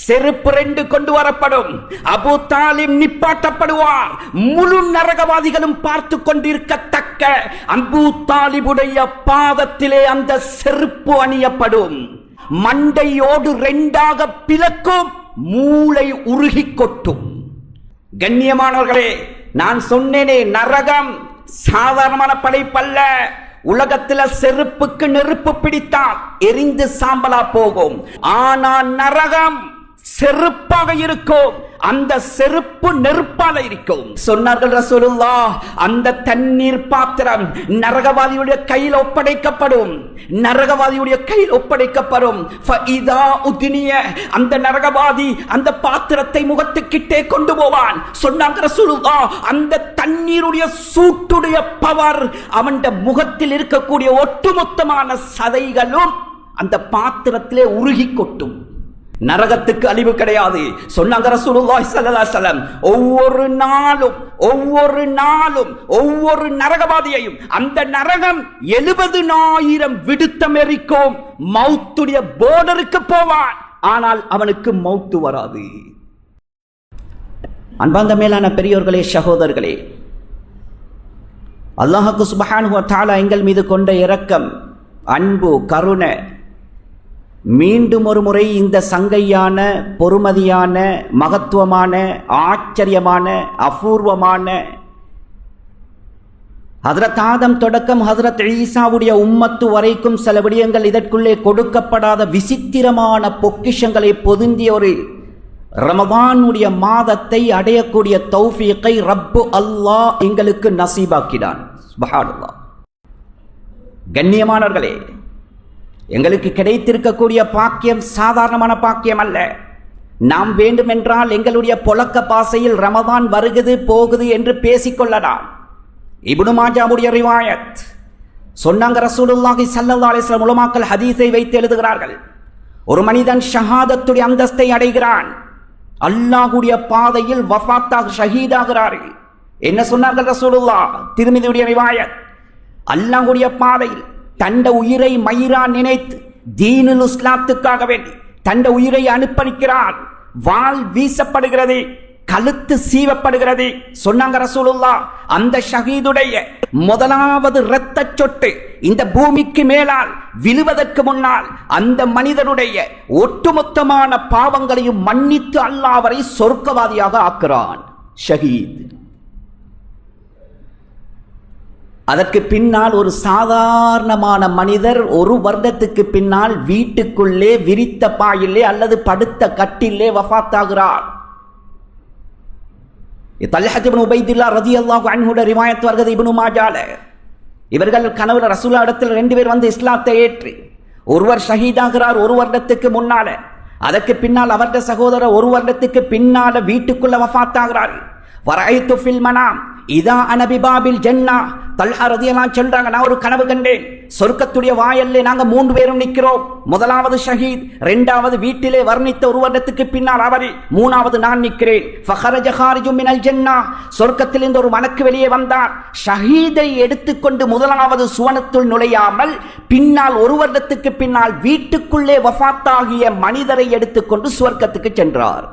செருப்பு 2 கொண்டு வரப்படும். அபூ தாலிப் நிப்பாட்டப்படுவார். முழு நரகவாதிகளும் பார்த்து கொண்டிருக்கத்தக்க அபூ தாலிபுடைய பாதத்திலே அந்த செருப்பு அணியப்படும். மண்டையோடு 2ஆக பிளக்கும். மூளை உருகி கொட்டும். கண்ணியமானவர்களே, நான் சொன்னேனே, நரகம் சாதாரணமான படைப்பல்ல. உலகத்தில் செருப்புக்கு நெருப்பு பிடித்தால் எரிந்து சாம்பலா போகும். ஆனா நரகம் செருப்பாக இருக்கும். அந்த செருப்பு நெருப்பால இருக்கும். சொன்னார்கள் ரசூலுல்லாஹ், அந்த தண்ணீர் பாத்திரம் நரகவாதியுடைய கையில் ஒப்படைக்கப்படும். நரகவாதியுடைய கையில் ஒப்படைக்கப்படும். ஃபஇதா உத்னிய, அந்த நரகவாதி அந்த பாத்திரத்தை முகத்துக்கிட்டே கொண்டு போவான். சொன்னாங்க ரசூலுல்லாஹ், அந்த தண்ணீருடைய சூட்டுடைய பவர் அவன் முகத்தில் இருக்கக்கூடிய ஒட்டுமொத்தமான சதைகளும் அந்த பாத்திரத்திலே உருகி கொட்டும். நரகத்துக்கு அழிவு கிடையாது. சொன்னாங்க ரசூலுல்லாஹி ஸல்லல்லாஹு அலைஹி வஸல்லம், ஒவ்வொரு நாளும் ஒவ்வொரு நரகவாதியையும் அந்த நரகம் 70,000 விடுத்தம் எரிக்கும். மௌத்துடைய போர்டருக்கு போவான், ஆனால் அவனுக்கு மௌத்து வராது. அன்பார்ந்த மேலான பெரியோர்களே, சகோதரர்களே, அல்லாஹ் சுப்ஹானஹு வ தஆலா எங்கள் மீது கொண்ட இரக்கம், அன்பு, கருணை மீண்டும் ஒரு முறை இந்த சங்கையான, பொறுமதியான, மகத்துவமான, ஆச்சரியமான, அபூர்வமான ஹஜ்ரத் ஆதம் தொடக்கம் ஹஜ்ரத் ஈசாவுடைய உம்மத்து வரைக்கும் சில விடயங்கள் இதற்குள்ளே கொடுக்கப்படாத விசித்திரமான பொக்கிஷங்களை பொதிந்திய ஒரு ரமதானுடைய மாதத்தை அடையக்கூடிய தௌஃபீக்கை ரப்பு அல்லாஹ் எங்களுக்கு நசீபாக்கினான். சுப்ஹானல்லாஹ். கண்ணியமானவர்களே, எங்களுக்கு கிடைத்திருக்கக்கூடிய பாக்கியம் சாதாரணமான பாக்கியம் அல்ல. நாம் வேண்டுமென்றால் எங்களுடைய பொலக்க பாசையில் ரமதான் வருகிறது போகுது என்று பேசிக்கொள்ளலாம். இப்னு மாஜாவுடைய ரிவாயத் சொன்னாங்க, ரசூலுல்லாஹி ஸல்லல்லாஹு அலைஹி வஸல்லம் உலமாக்கள் ஹதீஸை வைத்து எழுதுகிறார்கள், ஒரு மனிதன் ஷஹாதத்துடைய அந்தஸ்தை அடைகிறான், அல்லாஹ்வுடைய பாதையில் வஃபாத்தாக ஷஹீதாகிறார்கள். என்ன சொன்னார்கள் ரசூலுல்லாஹ்? திர்மிதியுடைய ரிவாயத், அல்லாஹ்வுடைய பாதையில் தண்ட உயிரை மயிரா நினைத்து தீனுல் இஸ்லாத்துக்காக வேண்டி தண்ட உயிரை அனுப்பணிக்கிறான். வாள் வீசப்படுகிறது, கழுத்து சீவப்படுகிறது. சொன்னாங்க ரசூலுல்லாஹ், அந்த ஷஹீதுடைய முதலாவது இரத்த சொட்டு இந்த பூமிக்கு மேலால் விழுவதற்கு முன்னால் அந்த மனிதனுடைய ஒட்டுமொத்தமான பாவங்களையும் மன்னித்து அல்லாஹ் அவரை சொர்க்கவாதியாக ஆக்குறான். ஷஹீத். அதற்கு பின்னால் ஒரு சாதாரணமான மனிதர் 1 வருடத்துக்கு பின்னால் வீட்டுக்குள்ளே விரித்த பாயிலே அல்லது படுத்த கட்டிலே வஃபாத்தாகிறார். தல்ஹா இப்னு உபைதுல்லாஹ் ரலியல்லாஹு அன்ஹு ரிவாயத் வருகிறது இப்னு மாஜால. இவர்கள் கனவுல ரசூலுல்லாஹ் இடத்தில் 2 பேர் வந்து இஸ்லாத்தை ஏற்றி, ஒருவர் ஷஹீதாகிறார் 1 வருடத்துக்கு முன்னால. அதற்கு பின்னால் அவருடைய சகோதரர் 1 வருடத்துக்கு பின்னால வீட்டுக்குள்ள வஃபாத்தாகிறார். வரைத்து ஃபில் மனாம் இதா அனபி பாபில் ஜன்னா. தல்ஹா ரலியல்லாஹு சொல்றாங்க, நான் ஒரு கனவு கண்டேன், சொர்க்கத்துடைய வாயிலே நாங்க 3 பேரும் நிற்கிறோம். முதலாவது ஷஹீத், 2வது வீட்டிலே வர்ணித்த 1 வருடத்துக்கு பின்னால் அவரி, 3வது நான் நிற்கிறேன். ஃபஹரஜ ஹாரிஜும் மினல் ஜன்னா, சொர்க்கத்திலிருந்து ஒரு மலக்கு வெளியே வந்தார். ஷஹீதை எடுத்துக்கொண்டு முதலாவது சுவனத்துள் நுழையாமல் பின்னால் 1 வருடத்துக்கு பின்னால் வீட்டுக்குள்ளே வஃபாத்தாகிய மனிதரை எடுத்துக்கொண்டு சுவர்க்கத்துக்கு சென்றார்.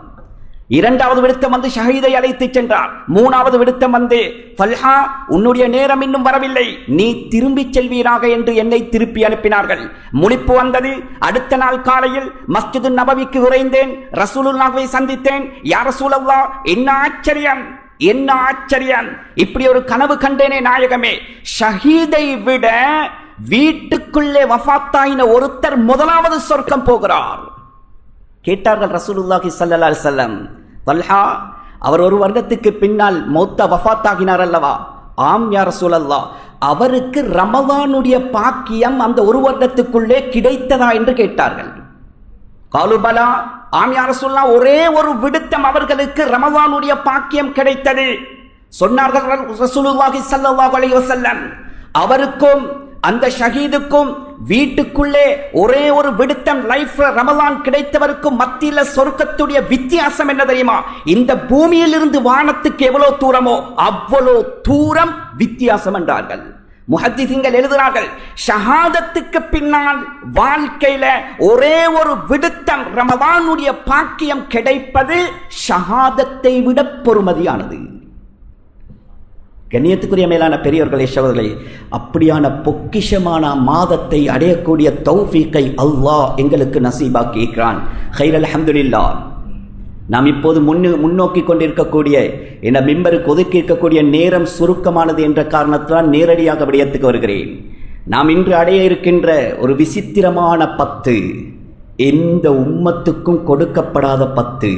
2வது விடுத்தம் வந்து ஷஹீதை அழைத்து சென்றார். 3வது விடுத்தம் வந்து, தல்ஹா உன்னுடைய நேரம் இன்னும் வரவில்லை, நீ திரும்பி செல்வீராக என்று என்னை திருப்பி அனுப்பினார்கள். முழிப்பு வந்தது. அடுத்த நாள் காலையில் மஸ்ஜிது நபவிக்கு விரைந்தேன். ரசூலுல்லாஹ்வை சந்தித்தேன். யா ரசூலல்லாஹ், என்ன ஆச்சரியம், என்ன ஆச்சரியம், இப்படி ஒரு கனவு கண்டேனே நாயகமே. ஷஹீதை விட வீட்டுக்குள்ளே வஃபாத்தாயின ஒருத்தர் முதலாவது சொர்க்கம் போகிறார். கேட்டார்கள் ரசூலுல்லாஹி ஸல்லல்லாஹு அலைஹி வஸல்லம், தல்ஹா அவர் 1 வருடத்துக்கு பின்னால் மௌத்தா வஃபாத்தாகினார் அல்லவா? ஆம் யா ரசூலல்லாஹ், அவருக்கு ரமதானுடைய பாக்கியம் அந்த 1 வருடத்துக்குள்ளே கிடைத்ததா என்று கேட்டார்கள். காலு பலா, ஆம் யா ரசூலல்லாஹ், ஒரே ஒரு விடுத்தம் அவர்களுக்கு ரமதானுடைய பாக்கியம் கிடைத்தது. சொன்னார்கள் ரசூலுல்லாஹி ஸல்லல்லாஹு அலைஹி வஸல்லம், அவருக்கும் அந்த ஷஹீதுக்கும் வீட்டுக்குள்ளே ஒரே ஒரு விடுத்தம் லைஃப்ல ரமலான் கிடைத்தவருக்கும் மத்தியில சொர்க்கத்துடைய வித்தியாசம் என்ன தெரியுமா? இந்த பூமியிலிருந்து வானத்துக்கு எவ்வளவு தூரமோ அவ்வளவு தூரம் வித்தியாசம் என்றார்கள். முஹத்திஸீன்கள் எழுதுகிறார்கள், ஷஹாதத்துக்கு பின்னால் வாழ்க்கையில ஒரே ஒரு விடுத்தம் ரமதானுடைய பாக்கியம் கிடைப்பது ஷஹாதத்தை விட பொறுமதியானது. கண்ணியத்துக்குரிய மேலான பெரியவர்களே, சகோதரர்களே, அப்படியான பொக்கிஷமான மாதத்தை அடையக்கூடிய தௌஃபீக்கை அல்லாஹ் எங்களுக்கு நசீபாக்கி இருக்கிறான். ஹைரல் அல்ஹம்துலில்லாஹ். நாம் இப்போது முன்னோக்கி கொண்டிருக்கக்கூடிய இந்த மிம்பருக்கு ஒதுக்கி இருக்கக்கூடிய நேரம் சுருக்கமானது என்ற காரணத்தால் நேரடியாக விடயத்துக்கு வருகிறேன். நாம் இன்று அடைய இருக்கின்ற ஒரு விசித்திரமான 10, எந்த உம்மத்துக்கும் கொடுக்கப்படாத 10.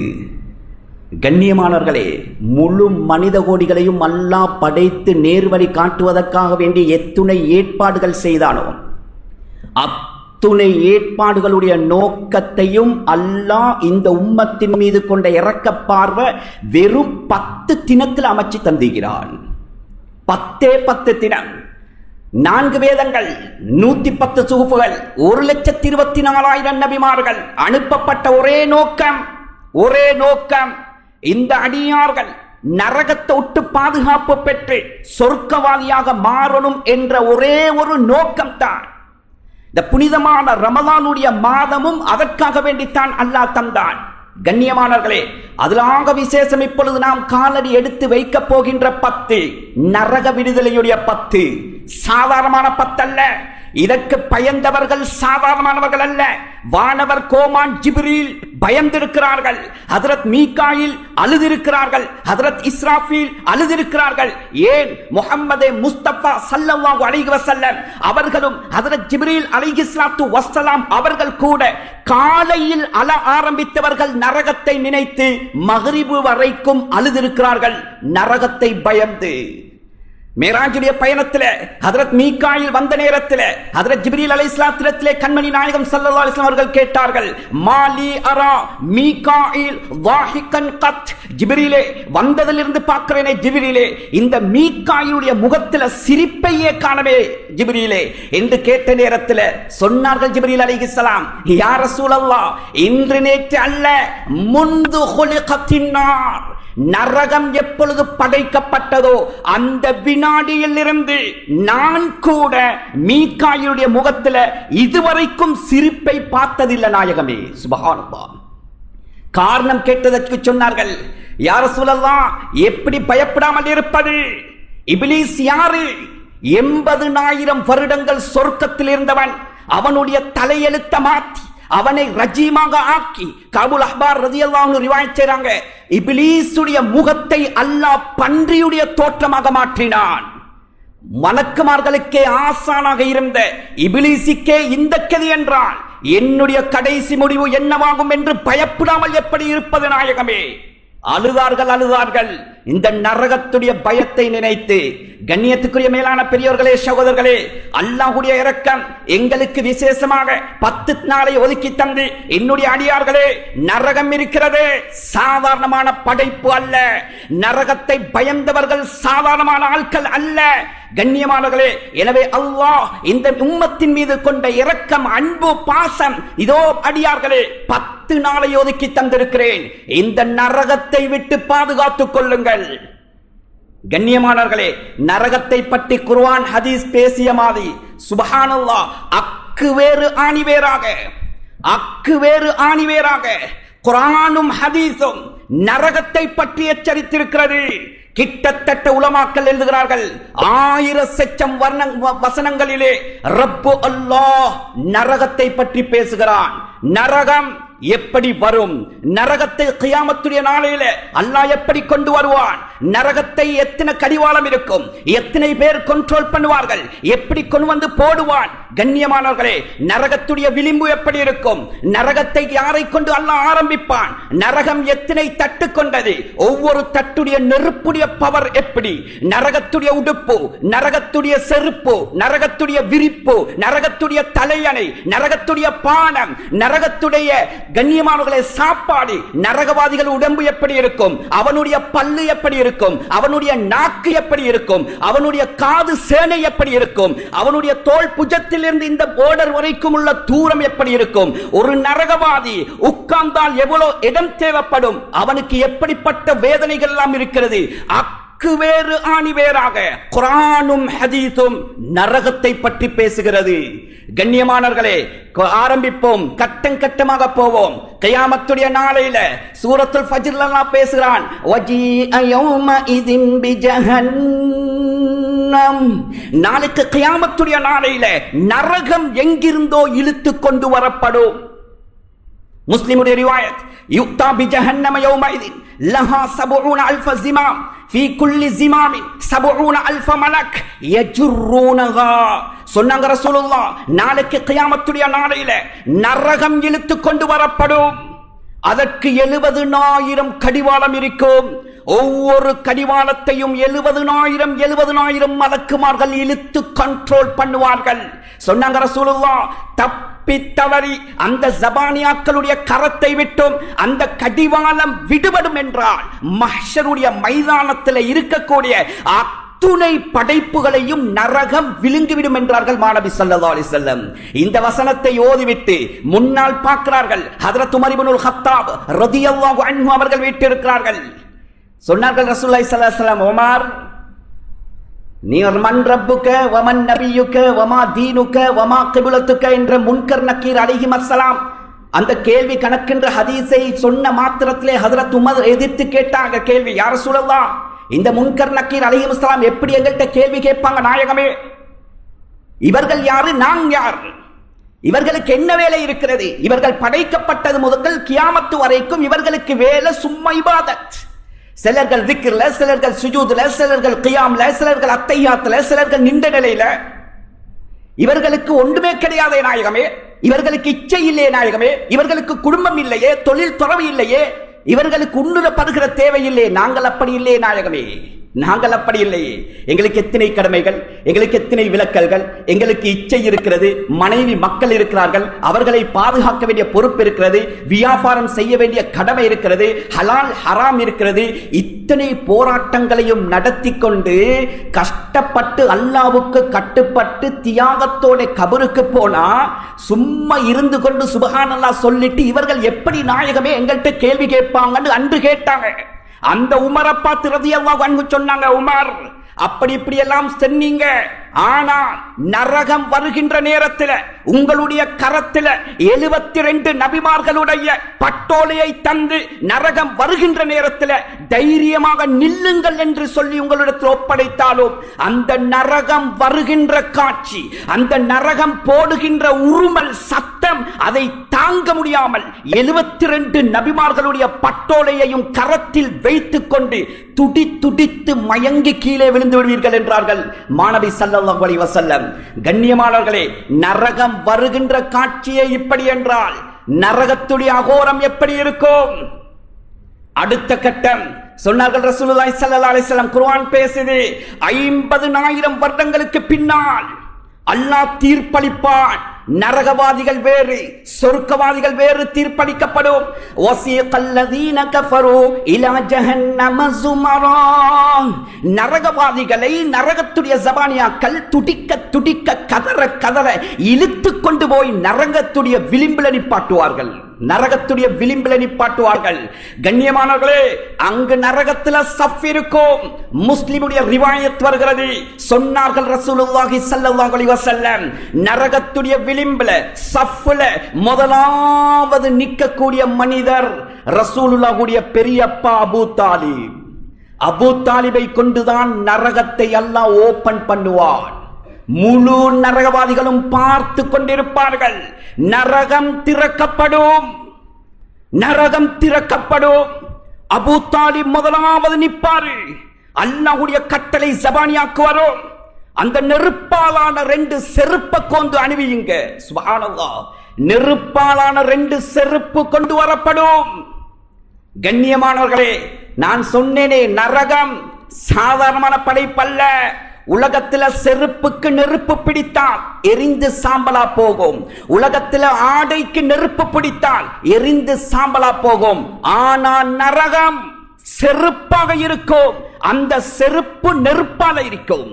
கண்ணியமானவர்களே, முழு மனித கோடிகளையும் அல்லாஹ் படைத்து நேர்வழி காட்டுவதற்காக வேண்டிய எத்துணை ஏற்பாடுகள் செய்தானோ அத்துணை ஏற்பாடுகளுடைய நோக்கத்தையும் அல்லாஹ் இந்த உம்மத்தின் மீது கொண்ட இரக்க பார்வை வெறும் 10 தினத்தில் அமைச்சு தந்துகிறான். 10 தினம், 4 வேதங்கள், 110 சுகுப்புகள், 1,24,000 நபிமார்கள், அனுப்பப்பட்ட ஒரே நோக்கம் இந்த அடியார்கள் நரகத்தை விட்டு பாதுகாப்பு பெற்று சொர்க்கவாதியாக மாறணும் என்ற ஒரே ஒரு நோக்கம்தான். இந்த புனிதமான ரமலானுடைய மாதமும் அதற்காக வேண்டித்தான் அல்லாஹ் தந்தான். கண்ணியமானவர்களே, அதிலாக விசேஷம் இப்பொழுது நாம் காலடி எடுத்து வைக்க போகின்ற 10 நரக விடுதலையுடைய 10 சாதாரணமான 10 அல்ல. இதற்கு பயந்தவர்கள் சாதாரணமானவர்கள் அல்ல. வானவர் கோமான் ஜிப்ரீல் பயந்திருக்கிறார்கள். ஹஜ்ரத் மீகாயில் அழுதிருக்கிறார்கள். ஹஜ்ரத் இஸ்ராஃபீல் அழுதிருக்கிறார்கள். ஏன், முஹம்மதே முஸ்தபா ஸல்லல்லாஹு அலைஹி வஸல்லம் அவர்களும் ஹஜ்ரத் ஜிப்ரீல் அலைஹிஸ்ஸலாத்து வஸ்ஸலாம் அவர்கள் கூட காலையில் அழ ஆரம்பித்தவர்கள் நரகத்தை நினைத்து மக்ரிபு வரைக்கும் அழுதிருக்கிறார்கள் நரகத்தை பயந்து. மேராஜுடைய பயணத்தில் ஹஜ்ரத் மீகாயில் வந்த நேரத்தில் ஹஜ்ரத் ஜிப்ரீல் அலைஹிஸ்ஸலாத்திலே கண்மணி நாயகம் ஸல்லல்லாஹு அலைஹி வஸல்லம் அவர்கள் கேட்டார்கள், மாலி அரா மீகாயில் வாஹிகன் கத். ஜிப்ரீலே, வந்ததிலிருந்து பார்க்கிறேனே ஜிப்ரீலே, இந்த மீகாயிலுடைய முகத்தில் சிரிப்பையே காணவே ஜிப்ரீலே என்று கேட்ட நேரத்தில் சொன்னார்கள் ஜிப்ரீல் அலைஹிஸ்ஸலாம், யா ரசூலல்லாஹ், இன்று நேற்று அல்ல, முந்து ஹுலிகத்தின் நார், நரகம் எப்பொழுது படைக்கப்பட்டதோ அந்த வினாடியில் இருந்து நான் கூட மீகாயிலுடைய முகத்தில் இதுவரைக்கும் சிரிப்பை பார்த்ததில்லை நாயகமே. சுப்ஹானல்லாஹ். காரணம் கேட்டதற்கு சொன்னார்கள், யா ரசூலல்லாஹ், எப்படி பயப்படாமல் இருப்பது? இப்லீஸ் யாரு? 80,000 வருடங்கள் சொர்க்கத்தில் இருந்தவன். அவனுடைய தலையெழுத்த மாற்றி அவனை ரஜீமாக ஆக்கி காபுல் அஹ்பார் ரலியல்லாஹு அன்ஹு ரிவாயத் செய்றாங்க, இப்லீசுடைய முகத்தை அல்லாஹ் பன்றியுடைய தோற்றமாக மாற்றினான். மலக்குமார்களுக்கே ஆசானாக இருந்த இப்லீசுக்கே இந்த கதி என்றால் என்னுடைய கடைசி முடிவு என்னவாகும் என்று பயப்படாமல் எப்படி இருப்பது நாயகமே? அழுதார்கள் இந்த நரகத்துடைய பயத்தை நினைத்து. கண்ணியத்துக்குரிய மேலான பெரியோர்களே, சகோதரர்களே, அல்லாஹ்வுடைய இரக்கம் எங்களுக்கு விசேஷமாக 10 நாளை ஒதுக்கி தந்து, என்னுடைய அடியார்களே, நரகம் இருக்கிறது, சாதாரணமான படைப்பு அல்ல. நரகத்தை பயந்தவர்கள் சாதாரணமான ஆட்கள் அல்ல. கண்ணியமானவர்களே, எனவே அல்லாஹ் இந்த உம்மத்தின் மீது கொண்ட இரக்கம், அன்பு, பாசம், இதோ அடியார்களே 10 நாளை ஒதுக்கி தந்திருக்கிறேன், இந்த நரகத்தை விட்டு பாதுகாத்துக் கொள்ளுங்கள். கண்ணியமானவர்களே, நரகத்தை பற்றி குர்ஆன் ஹதீஸ் பேசிய மாதிரி சுப்ஹானல்லாஹ், அக்கு வேறு ஆணிவேராக குர்ஆனும் ஹதீஸும் நரகத்தை பற்றி எச்சரித்திருக்கிறது. கிட்டத்தட்ட உலமாக்கள் எழுதுகிறார்கள், 1000 வசனங்களிலே ரப்பு அல்லாஹ் நரகத்தை பற்றி பேசுகிறான். நரகம் எப்படி வரும், நரகத்தை கியாமத்துடைய நாளையில அல்லாஹ் எப்படி கொண்டு வருவான், நரகத்தை எத்தனை கடிவாளம் இருக்கும், எத்தனை பேர் கண்ட்ரோல் பண்ணுவார்கள், எப்படி கொண்டு வந்து போடுவான். கண்ணியமானவர்களே, நரகத்துடைய விளிம்பு எப்படி இருக்கும், நரகத்தை யாரை கொண்டு அல்லாஹ் ஆரம்பிப்பான், நரகம் எத்தனை தட்டு கொண்டது, ஒவ்வொரு தட்டுடைய நெருப்புடைய பவர் எப்படி, நரகத்துடைய உடுப்பு, நரகத்துடைய செருப்பு, நரகத்துடைய விரிப்பு, நரகத்துடைய தலையணை, நரகத்துடைய பானம், நரகத்துடைய கண்ணியமானவர்களே சாப்பாடு, நரகவாதிகள் உடம்பு எப்படி இருக்கும், அவனுடைய பல்லு எப்படி இருக்கும், அவனுடைய நாக்கு எப்படி இருக்கும், அவனுடைய காது சேனை எப்படி இருக்கும், அவனுடைய தோல் புஜத்தில் இருந்து இந்த போர்டர் வரைக்கும் உள்ள தூரம் எப்படி இருக்கும், ஒரு நரகவாதி உட்கார்ந்தால் எவ்வளவு இடம் தேவைப்படும், அவனுக்கு எப்படிப்பட்ட வேதனைகள் எல்லாம் இருக்கிறது. அக்கு வேறு ஆணி வேறாக குர்ஆனும் ஹதீஸும் நரகத்தை பற்றி பேசுகிறது. கண்ணியமானவர்களே, ஆரம்பிப்போம், கட்டம் கட்டமாக போவோம். கியாமத்துடைய நாளையில சூரத்துல் ஃபஜ்ர்ல அல்லாஹ் பேசுகிறான், வஜீஅ யௌமஇதின் பிஜஹன்னம். நாளைக்கு கியாமத்துடைய நாளையில நரகம் எங்கிருந்தோ இழுத்து கொண்டு வரப்படும். முஸ்லிமுடைய ரிவாயத், யுக்தா பிஜஹன்னம யௌமஇதின் லஹா 70,000 ஜிமாம் ஃபீ குல்லி ஜிமாமின் 70,000 மலக் யஜுர்ரூனஹா. சொன்னாங்க ரசூலுல்லாஹ், நாளைக்கு கியாமத்துடைய நாளையில நரகம் இழுத்து கொண்டு வரப்படும். அதற்கு 70,000 கடிவாளம் இருக்கும். ஒவ்வொரு கடிவாளத்தையும் 70,000 மலக்குமார்கள் இழுத்து கண்ட்ரோல் பண்ணுவார்கள். சொன்னாங்க ரசூலுல்லாஹ், தவறி அந்த ஜபானியாக்களுடைய கரத்தை விட்டும் அந்த கடிவாளம் விடுபடும் என்றால் மஹ்ஷருடைய மைதானத்தில் இருக்கக்கூடிய அத்துணை படைப்புகளையும் நரகம் விழுங்கிவிடும் என்றார்கள் மாநபி ஸல்லல்லாஹு அலைஹி வஸல்லம். இந்த வசனத்தை ஓதிவிட்டு முன்னால் பார்க்கிறார்கள். ஹஜ்ரத் உமர் இப்னுல் கத்தாப் ரலியல்லாஹு அன்ஹு அவர்கள் வீட்டிருக்கிறார்கள். சொன்னார்கள் ரசூலுல்லாஹி ஸல்லல்லாஹு அலைஹி வஸல்லம், உமர், நீ மன் ரப்புக வமன் நபியுக வமா தீனுக வமா கிப்லத்துக என்ற முன்கர் நக்கீர் அலைஹிஸ்ஸலாம் அந்த கேள்வி கணக்கின்ற ஹதீஸை சொன்ன மாத்திரத்திலே ஹஜ்ரத் உமர் எதிர்த்து கேட்டாங்க கேள்வி, யா ரசூலல்லாஹ், இந்த முன்கர் நக்கீர் அலைஹிஸ்ஸலாம் எப்படி எங்கள்கிட்ட கேள்வி கேட்பாங்க நாயகமே? இவர்கள் யாரு, நான் யார்? இவர்களுக்கு என்ன வேலை இருக்கிறது? இவர்கள் படைக்கப்பட்டது முதல் கியாமத்து வரைக்கும் இவர்களுக்கு வேலை சும்மா இபாதத். சிலர்கள் திக்ர்ல, சிலர்கள் சுஜூதுல, சிலர்கள் கியாம்ல, சிலர்கள் அத்தையாத்துல, சிலர்கள் நின்ற நிலையில. இவர்களுக்கு ஒன்றுமே கிடையாதே நாயகமே. இவர்களுக்கு இச்சை இல்லையே நாயகமே. இவர்களுக்கு குடும்பம் இல்லையே, தொழில் துறவு இல்லையே, இவர்களுக்கு உண்ணுறப்படுகிற தேவையில்லையே. நாங்கள் அப்படி இல்லையே நாயகமே, நாங்கள் அப்படி இல்லையே. எங்களுக்கு எத்தனை கடமைகள், எங்களுக்கு எத்தனை விலக்கல்கள், எங்களுக்கு இச்சை இருக்கிறது, மனைவி மக்கள் இருக்கிறார்கள், அவர்களை பாதுகாக்க வேண்டிய பொறுப்பு இருக்கிறது, வியாபாரம் செய்ய வேண்டிய கடமை இருக்கிறது, ஹலால் ஹராம் இருக்கிறது. இத்தனை போராட்டங்களையும் நடத்தி கொண்டு கஷ்டப்பட்டு அல்லாஹ்வுக்கு கட்டுப்பட்டு தியாகத்தோட கபருக்கு போனா சும்மா இருந்து கொண்டு சுப்ஹானல்லாஹ் சொல்லிட்டு இவர்கள் எப்படி நாயகமே எங்கள்கிட்ட கேள்வி கேட்பாங்கன்னு அன்று கேட்டாங்க. அந்த உமரை பார்த்து ரலியல்லாஹு அன்ஹு சொன்னாங்க, உமர், அப்படி இப்படி எல்லாம் சொன்னீங்க, ஆனா நரகம் வருகின்ற நேரத்தில் உங்களுடைய கரத்தில் 72 நபிமார்களுடைய பட்டோலையை தந்து நரகம் வருகின்ற நேரத்தில் தைரியமாக நில்லுங்கள் என்று சொல்லி உங்களிடத்தில் ஒப்படைத்தாலும் அந்த நரகம் வருகின்ற காட்சி, அந்த நரகம் போடுகின்ற உருமல் சத்தம், அதை தாங்க முடியாமல் 72 நபிமார்களுடைய பட்டோலையையும் கரத்தில் வைத்துக் கொண்டு துடி துடித்து மயங்கி கீழே விழுந்து விடுவீர்கள் என்றார்கள் மாநபி ஸல்லல்லாஹு அலைஹி வஸல்லம். கண்ணியமானவர்களே, நரகம் வருகின்ற காட்சியே இப்படி என்றால் நரகத்துடைய அகோரம் எப்படி இருக்கும்? அடுத்த கட்டம் சொன்னார்கள் ரசூலுல்லாஹி ஸல்லல்லாஹு அலைஹி வஸல்லம், குர்ஆன் பேசுது, 50,000 வருடங்களுக்கு பின்னால் அல்லாஹ் தீர்ப்பளிப்பான். நரகவாதிகள் வேறு, சொர்க்கவாதிகள் வேறு தீர்ப்பளிக்கப்படும். வஸீகல்லதீன கஃபரு இலா ஜஹன்னம ஸுமரா. நரகவாதிகளை நரகத்துடைய ஜபானியாக்கள் துடிக்க துடிக்க கதற கதற இழுத்து கொண்டு போய் நரகத்துடைய விளிம்பில் நிப்பாட்டுவார்கள். நரகத்துடைய விளிம்பில் நிப்பாட்டுவார்கள். கண்ணியமானவர்களே, அங்கு நரகத்தில் சஃப் இருக்கும். முஸ்லிமுடைய ரிவாயத் வருகிறது, சொன்னார்கள் ரசூலுல்லாஹி ஸல்லல்லாஹு அலைஹி வஸல்லம், நரகத்துடைய விளிம்பில் சஃப்ல முதலாவது நிற்கக்கூடிய மனிதர் ரசூலுல்லாஹுடைய பெரியப்பா அபூ தாலிப். அபூ தாலிபை கொண்டுதான் நரகத்தை அல்லாஹ் ஓபன் பண்ணுவான். முழு நரகவாதிகளும் பார்த்து கொண்டிருப்பார்கள். நரகம் திறக்கப்படும், நரகம் திறக்கப்படும். அபூ தாலிப் முதலாவது நிற்பாரு. அல்லாஹ்வுடைய கட்டளை ஜபானியாக்கு வரும். அந்த நெருப்பாலான 2 செருப்பை கொண்டு அணிவியுங்க. சுப்ஹானல்லாஹ், நெருப்பாலான 2 செருப்பு கொண்டு வரப்படும். கண்ணியமானவர்களே, நான் சொன்னேனே, நரகம் சாதாரணமான படைப்பல்ல. உலகத்தில் செருப்புக்கு நெருப்பு பிடித்தால் எரிந்து சாம்பலா போகும். உலகத்தில் ஆடைக்கு நெருப்பு பிடித்தால் எரிந்து சாம்பலா போகும். ஆனா நரகம் செருப்பாக இருக்கும். அந்த செருப்பு நெருப்பால இருக்கும்.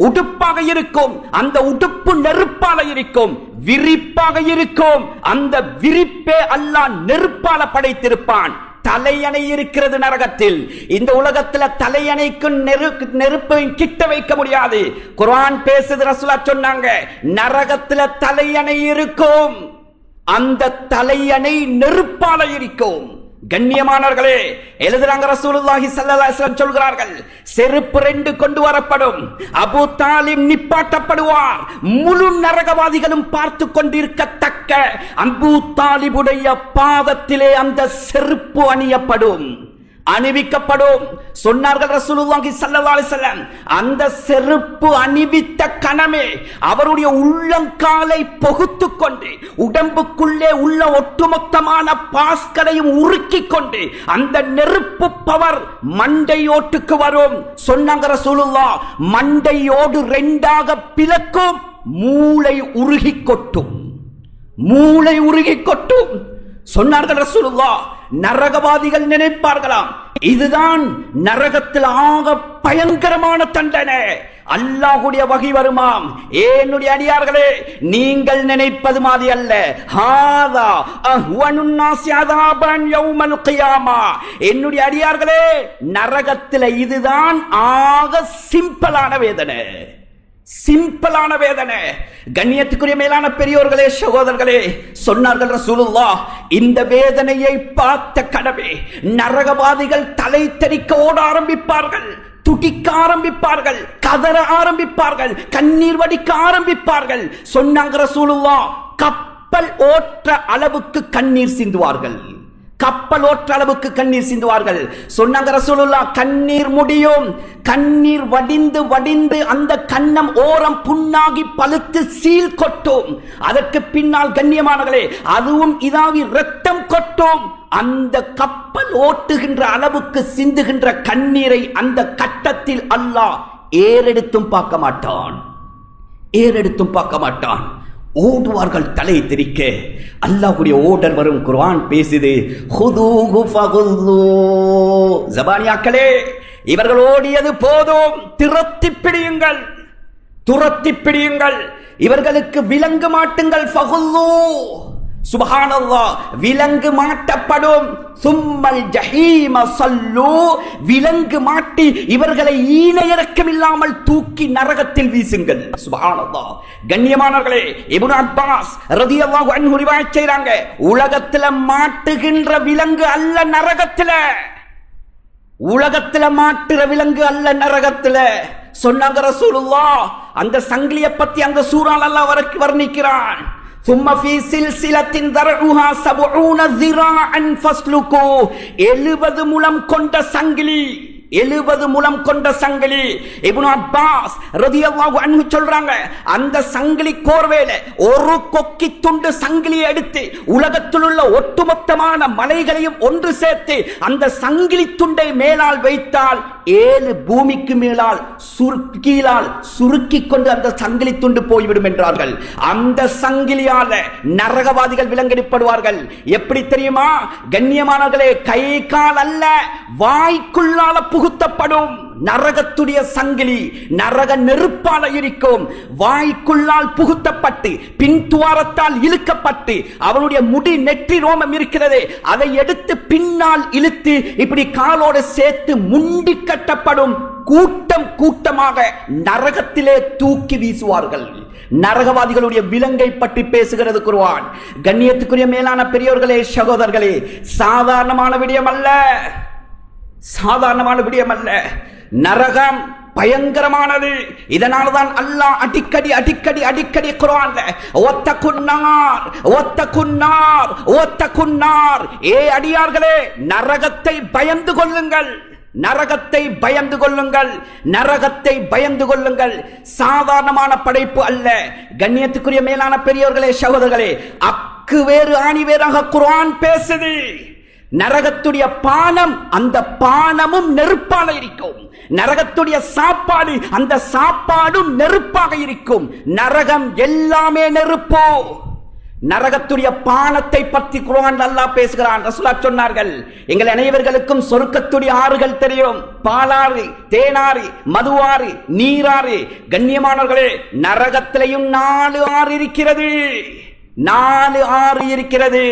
உடுப்பாக இருக்கும். அந்த உடுப்பு நெருப்பால இருக்கும். விரிப்பாக இருக்கும். அந்த விரிப்பே அல்லாஹ் நெருப்பால படைத்திருப்பான். தலையணை இருக்கிறது நரகத்தில். இந்த உலகத்தில் தலையணைக்கும் நெருப்பை கிட்ட வைக்க முடியாது. குர்ஆன் பேசுது, ரசூலுல்லாஹ் சொன்னாங்க, நரகத்தில் தலையணை இருக்கும், அந்த தலையணை நெருப்பால இருக்கும். கண்ணியமானவர்களே, எழுதுறாங்க ரசூலுல்லாஹி ஸல்லல்லாஹு அலைஹி வஸல்லம் சொல்கிறார்கள், செருப்பு 2 கொண்டு வரப்படும், அபூ தாலிப் நிப்பாட்டப்படுவார், முழு நரகவாதிகளும் பார்த்து கொண்டிருக்கத்தக்க அபூ தாலிபுடைய பாதத்திலே அந்த செருப்பு அணியப்படும், அணிவிக்கப்படும். சொன்னார்கள் ரசூலுல்லாஹி ஸல்லல்லாஹு அலைஹி வஸல்லம், அந்த செருப்பு அணிவித்த கணமே அவருடைய உள்ளங்காலை பொகுத்துக் கொண்டு உடம்புக்குள்ளே உள்ள ஒட்டுமொத்தமான பாஸ்களையும் உருக்கிக் கொண்டு அந்த நெருப்பு பவர் மண்டையோட்டுக்கு வரும். சொன்னாங்க ரசூலுல்லாஹ், மண்டையோடு 2ஆக பிளக்கும், மூளை உருகி கொட்டும், மூளை உருகி கொட்டும். சொன்னார்கள் ரசூலுல்லாஹ், நரகவாதிகள் நினைப்பார்களாம், இதுதான் நரகத்தில் ஆக பயங்கரமான தண்டனை, அல்லாஹ்வுடைய வகை வருமாம். என்னுடைய அடியார்களே, நீங்கள் நினைப்பது மாதிரி அல்ல. ஹாதா அஹ்வனுன் நாஸி அஸாபன் யௌமல் கியாமா. என்னுடைய அடியார்களே, நரகத்தில் இதுதான் ஆக சிம்பிளான வேதனை, சிம்பிளான வேதனை. கண்ணியத்துக்குரிய மேலான பெரியோர்களே, சகோதரர்களே, சொன்னார்கள் ரசூலுல்லாஹ், இந்த வேதனையை பார்த்த கடவே நரகவாதிகள் தலை தெறிக்க ஓட ஆரம்பிப்பார்கள், துடிக்க ஆரம்பிப்பார்கள், கதற ஆரம்பிப்பார்கள், கண்ணீர் வடிக்க ஆரம்பிப்பார்கள். சொன்னாங்க ரசூலுல்லாஹ், கப்பல் ஓற்ற அளவுக்கு கண்ணீர் சிந்துவார்கள், கப்பல் ஓற்ற அளவுக்கு கண்ணீர் சிந்துவார்கள். சொன்னாங்க ரசூலுல்லாஹ், கண்ணீர் முடியும், கண்ணீர் வடிந்து வடிந்து அந்த கன்னம் ஓரம் புண்ணாகி பழுத்து சீல் கொட்டும். அதற்கு பின்னால் கண்ணியமானவர்களே, அதுவும் இதாகி ரத்தம் கொட்டும். அந்த கப்பல் ஓட்டுகின்ற அளவுக்கு சிந்துகின்ற கண்ணீரை அந்த கட்டத்தில் அல்லாஹ் ஏறெடுத்தும் பார்க்க மாட்டான், ஏறெடுத்தும் பார்க்க மாட்டான். ஓடுவார்கள் தலை திரிக்க. அல்லாஹ்வுடைய ஓடர் வரும். குர்ஆன் பேசுது, ஹுதூஹு ஃபகுல்லூ. ஜபானியாக்களே, இவர்கள் ஓடியது போதும், துரத்தி பிடியுங்கள், துரத்தி பிடியுங்கள், இவர்களுக்கு விலங்கு மாட்டுங்கள். ஃபகுல்லூ, சுப்ஹானல்லாஹ், விலங்கு மாட்டப்படும். சும்மல் ஜஹீம ஸல்லூ, விலங்கு மாட்டி இவர்களை ஈனையிறக்கம் இல்லாமல் தூக்கி நரகத்தில் வீசுங்கள். சுப்ஹானல்லாஹ். கண்ணியமானவர்களே, இப்னு அப்பாஸ் ரலியல்லாஹு அன்ஹு ரிவாயத் செய்றாங்க, உலகத்தில் மாட்டுகின்ற விலங்கு அல்ல நரகத்தில், உலகத்தில் மாட்டுற விலங்கு அல்ல நரகத்தில். சொன்னாங்க ரசூலுல்லாஹ், அந்த சங்கிலியை பத்தி அந்த சூறால அல்லாஹ் வர்ணிக்கிறான். ثم في سلسلة ذرعها 70 ذراعا فاسلكوه. 70 முழம் கொண்ட சங்கிலி, 70 முழம் கொண்ட சங்கிலி. இப்னு அப்பாஸ் ரலியல்லாஹு அன்ஹு சொல்றாங்க, அந்த சங்கிலி கோர்வேல ஒரு கொக்கி துண்டு சங்கிலியை எடுத்து உலகத்தில் உள்ள ஒட்டுமொத்தமான மலைகளையும் ஒன்று சேர்த்து அந்த சங்கிலி துண்டை மேலால் வைத்தால் 7 பூமிக்கு மேலால் கீழால் சுருக்கி கொண்டு அந்த சங்கிலி துண்டு போய்விடும் என்றார்கள். அந்த சங்கிலியால நரகவாதிகள் விலங்கெடுப்படுவார்கள். எப்படி தெரியுமா கண்ணியமானவர்களே, கை கால் அல்ல, வாய்க்குள்ளால புகுத்தப்படும் நரகத்துடைய சங்கிலி. நரக நெருப்பால இருக்கும், வாய்க்குள்ளால் புகுத்தப்பட்டு பின் துவாரத்தால் இழுக்கப்பட்டு அவனுடைய முடி நெற்றி ரோமம் இருக்கிறது, அதை எடுத்து பின்னால் இழுத்து இப்படி காலோடு சேர்த்து முண்டி கட்டப்படும். கூட்டம் கூட்டமாக நரகத்திலே தூக்கி வீசுவார்கள். நரகவாதிகளுடைய விலங்கை பற்றி பேசுகிறது குர்ஆன். கண்ணியத்துக்குரிய மேலான பெரியோர்களே, சகோதரர்களே, சாதாரணமான விடயம் அல்ல, சாதாரணமான விடயம் அல்ல. நரகம் பயங்கரமானது. இதனால்தான் அல்லாஹ் அடிக்கடி அடிக்கடி அடிக்கடி குர்ஆன்ல வத்தகுன்னார் வத்தகுன்னார் வத்தகுன்னார், ஏ அடியார்களே, நரகத்தை பயந்து கொள்ளுங்கள், நரகத்தை பயந்து கொள்ளுங்கள், நரகத்தை பயந்து கொள்ளுங்கள். சாதாரணமான படைப்பு அல்ல. கண்ணியத்துக்குரிய மேலான பெரியோர்களே, சகோதரர்களே, அக்கு வேறு ஆணி வேறாக குர்ஆன் பேசுது. நரகத்துடைய பானம், அந்த பானமும் நெருப்பாக இருக்கும். நரகத்துடைய சாப்பாடு, அந்த சாப்பாடும் நெருப்பாக இருக்கும். நரகம் எல்லாமே நெருப்பு. நரகத்துடைய பானத்தை பற்றி குர்ஆன் அல்லாஹ் பேசுகிறான். ரசூலுல்லாஹ் சொன்னார்கள், எங்கள் அனைவர்களுக்கும் சொர்க்கத்துடைய ஆறுகள் தெரியும், பாலாறு, தேனாறு, மதுவாறு, நீராறு. கண்ணியமானவர்களே, நரகத்திலையும் 4 ஆறு இருக்கிறது. 4 ஆறு இருக்கிறது.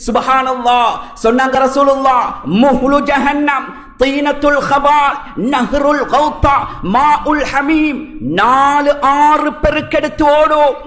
சுப்ஹானல்லாஹ். சொன்னாங்க ரசூலுல்லாஹ், முஹ்லு ஜஹன்னம், தீனத்துல் கபால், நஹ்ருல் கௌதா, மாஉல் ஹமீம். 4 ஆறு பெருக்கெடுத்து ஓடும்.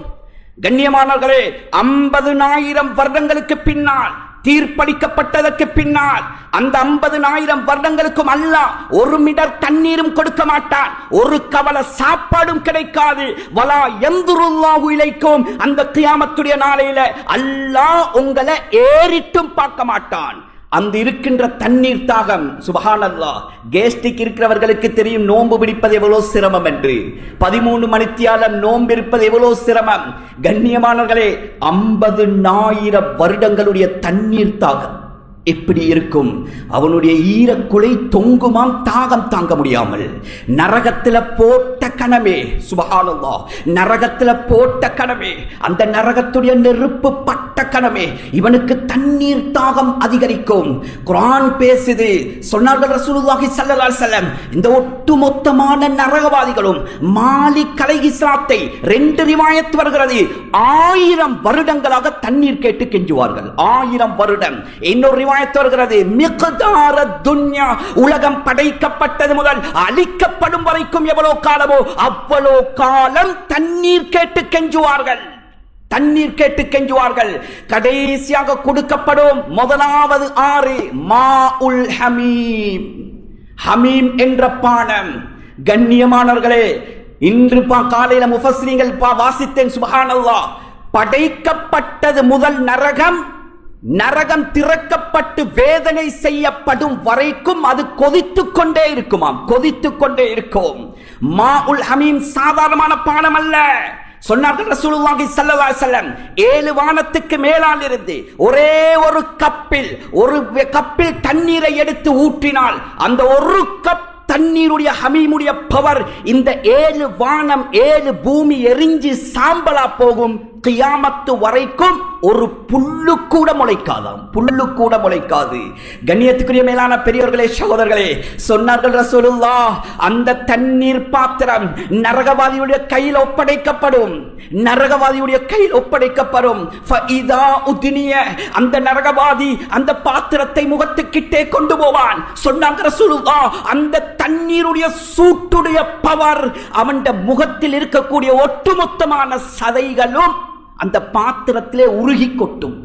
கண்ணியமானவர்களே, 50,000 வருடங்களுக்கு பின்னால், தீர்ப்பளிக்கப்பட்டதற்கு பின்னால், அந்த 50,000 வருடங்களுக்கும் அல்லாஹ் ஒரு மிடர் தண்ணீரும் கொடுக்க மாட்டான், ஒரு கவலை சாப்பாடும் கிடைக்காது. வலா யன்துருல்லாஹு இலைக்கும், அந்த கியாமத்துடைய நாளையில அல்லாஹ் உங்களை ஏறிட்டும் பார்க்க மாட்டான். அந்த இருக்கின்ற தண்ணீர் தாகம், சுப்ஹானல்லாஹ். கேஸ்ட்ரிக் இருக்கிறவர்களுக்கு தெரியும் நோன்பு பிடிப்பது எவ்வளவு சிரமம் என்று. 13 மணித்தியாலம் நோன்பு இருப்பது எவ்வளவு சிரமம். கண்ணியமானவர்களே, 50,000 வருடங்களுடைய தண்ணீர் தாகம் எப்படி இருக்கும்? அவனுடைய ஈரக்குலை தொங்குமாம், தாகம் தாங்க முடியாமல். நரகத்துல போட்ட கணமே, சுப்ஹானல்லாஹ், நரகத்துல போட்ட கணமே, அந்த நரகத்துடைய நெருப்பு பட்ட கணமே, இவனுக்கு தண்ணீர் தாகம் அதிகரிக்கும். குர்ஆன் பேசுது. சொன்னார்கள் ரசூலுல்லாஹி ஸல்லல்லாஹு அலைஹி வஸல்லம், இந்த ஒட்டுமொத்தமான நரகவாதிகளும் மாலிக் அலைஹிஸ்ஸலாத்தை 2 ரிவாயத் வருகிறது, 1000 வருடங்களாக தண்ணீர் கேட்டு கெஞ்சுவார்கள். 1000 வருடம். இன்னொரு வருகிறது, மிக்தார துன்யா, உலகம் படைக்கப்பட்டது முதல் அழிக்கப்படும் வரைக்கும் எவ்வளவு காலமோ அவ்வளவு காலம் தண்ணீர் கேட்டு கெஞ்சுவார்கள். தண்ணீர் கேட்டு கெஞ்சுவார்கள். கடைசியாக கொடுக்கப்படும் முதலாவது ஆறு மாஉல் ஹமீம். ஹமீம் என்ற பானம். கண்ணியமானவர்களே, இன்று காலையில முஃபஸ்ஸிரீன்கள் வாசித்தேன். சுப்ஹானல்லாஹ். படைக்கப்பட்டது முதல் நரகம் திறக்கப்பட்டு வேதனை செய்யப்படும் வரைக்கும் அது கொதித்துக் கொண்டே இருக்குமாம், கொதித்துக் கொண்டே இருக்கும். மாஉல் ஹமீம் சாதாரணமான பானம் அல்ல. சொன்னார்கள் ரசூலுல்லாஹி ஸல்லல்லாஹு அலைஹி வஸல்லம், 7 வானத்துக்கு மேலால் இருந்து ஒரே ஒரு கப்பில் தண்ணீரை எடுத்து ஊற்றினால் அந்த ஒரு கப் தண்ணீருடைய ஹமீமுடைய பவர் இந்த 7 வானம் 7 பூமி எரிஞ்சு சாம்பலா போகும். கியாமத்து வரைக்கும் ஒரு புல்லு கூட முளைக்காதாம், புல்லு கூட முளைக்காது. கண்ணியத்துக்குரிய மேலான பெரியவர்களே, சகோதரர்களே, சொன்னார்கள் ரசூலுல்லாஹ், அந்த தண்ணீர் பாத்திரம் நரகவாதியுடைய கையில் ஒப்படைக்கப்படும். நரகவாதியுடைய கையில் ஒப்படைக்கப்படும். ஃபஇதா உத்னிய, அந்த நரகவாதி அந்த பாத்திரத்தை முகத்துக்கிட்டே கொண்டு போவான். சொன்னாங்க ரசூலுல்லாஹ், அந்த தண்ணீருடைய சூட்டுடைய பவர் அவன் முகத்தில் இருக்கக்கூடிய ஒட்டுமொத்தமான சதைகளும் அந்த பாத்திரத்திலே உருகி கொட்டும்.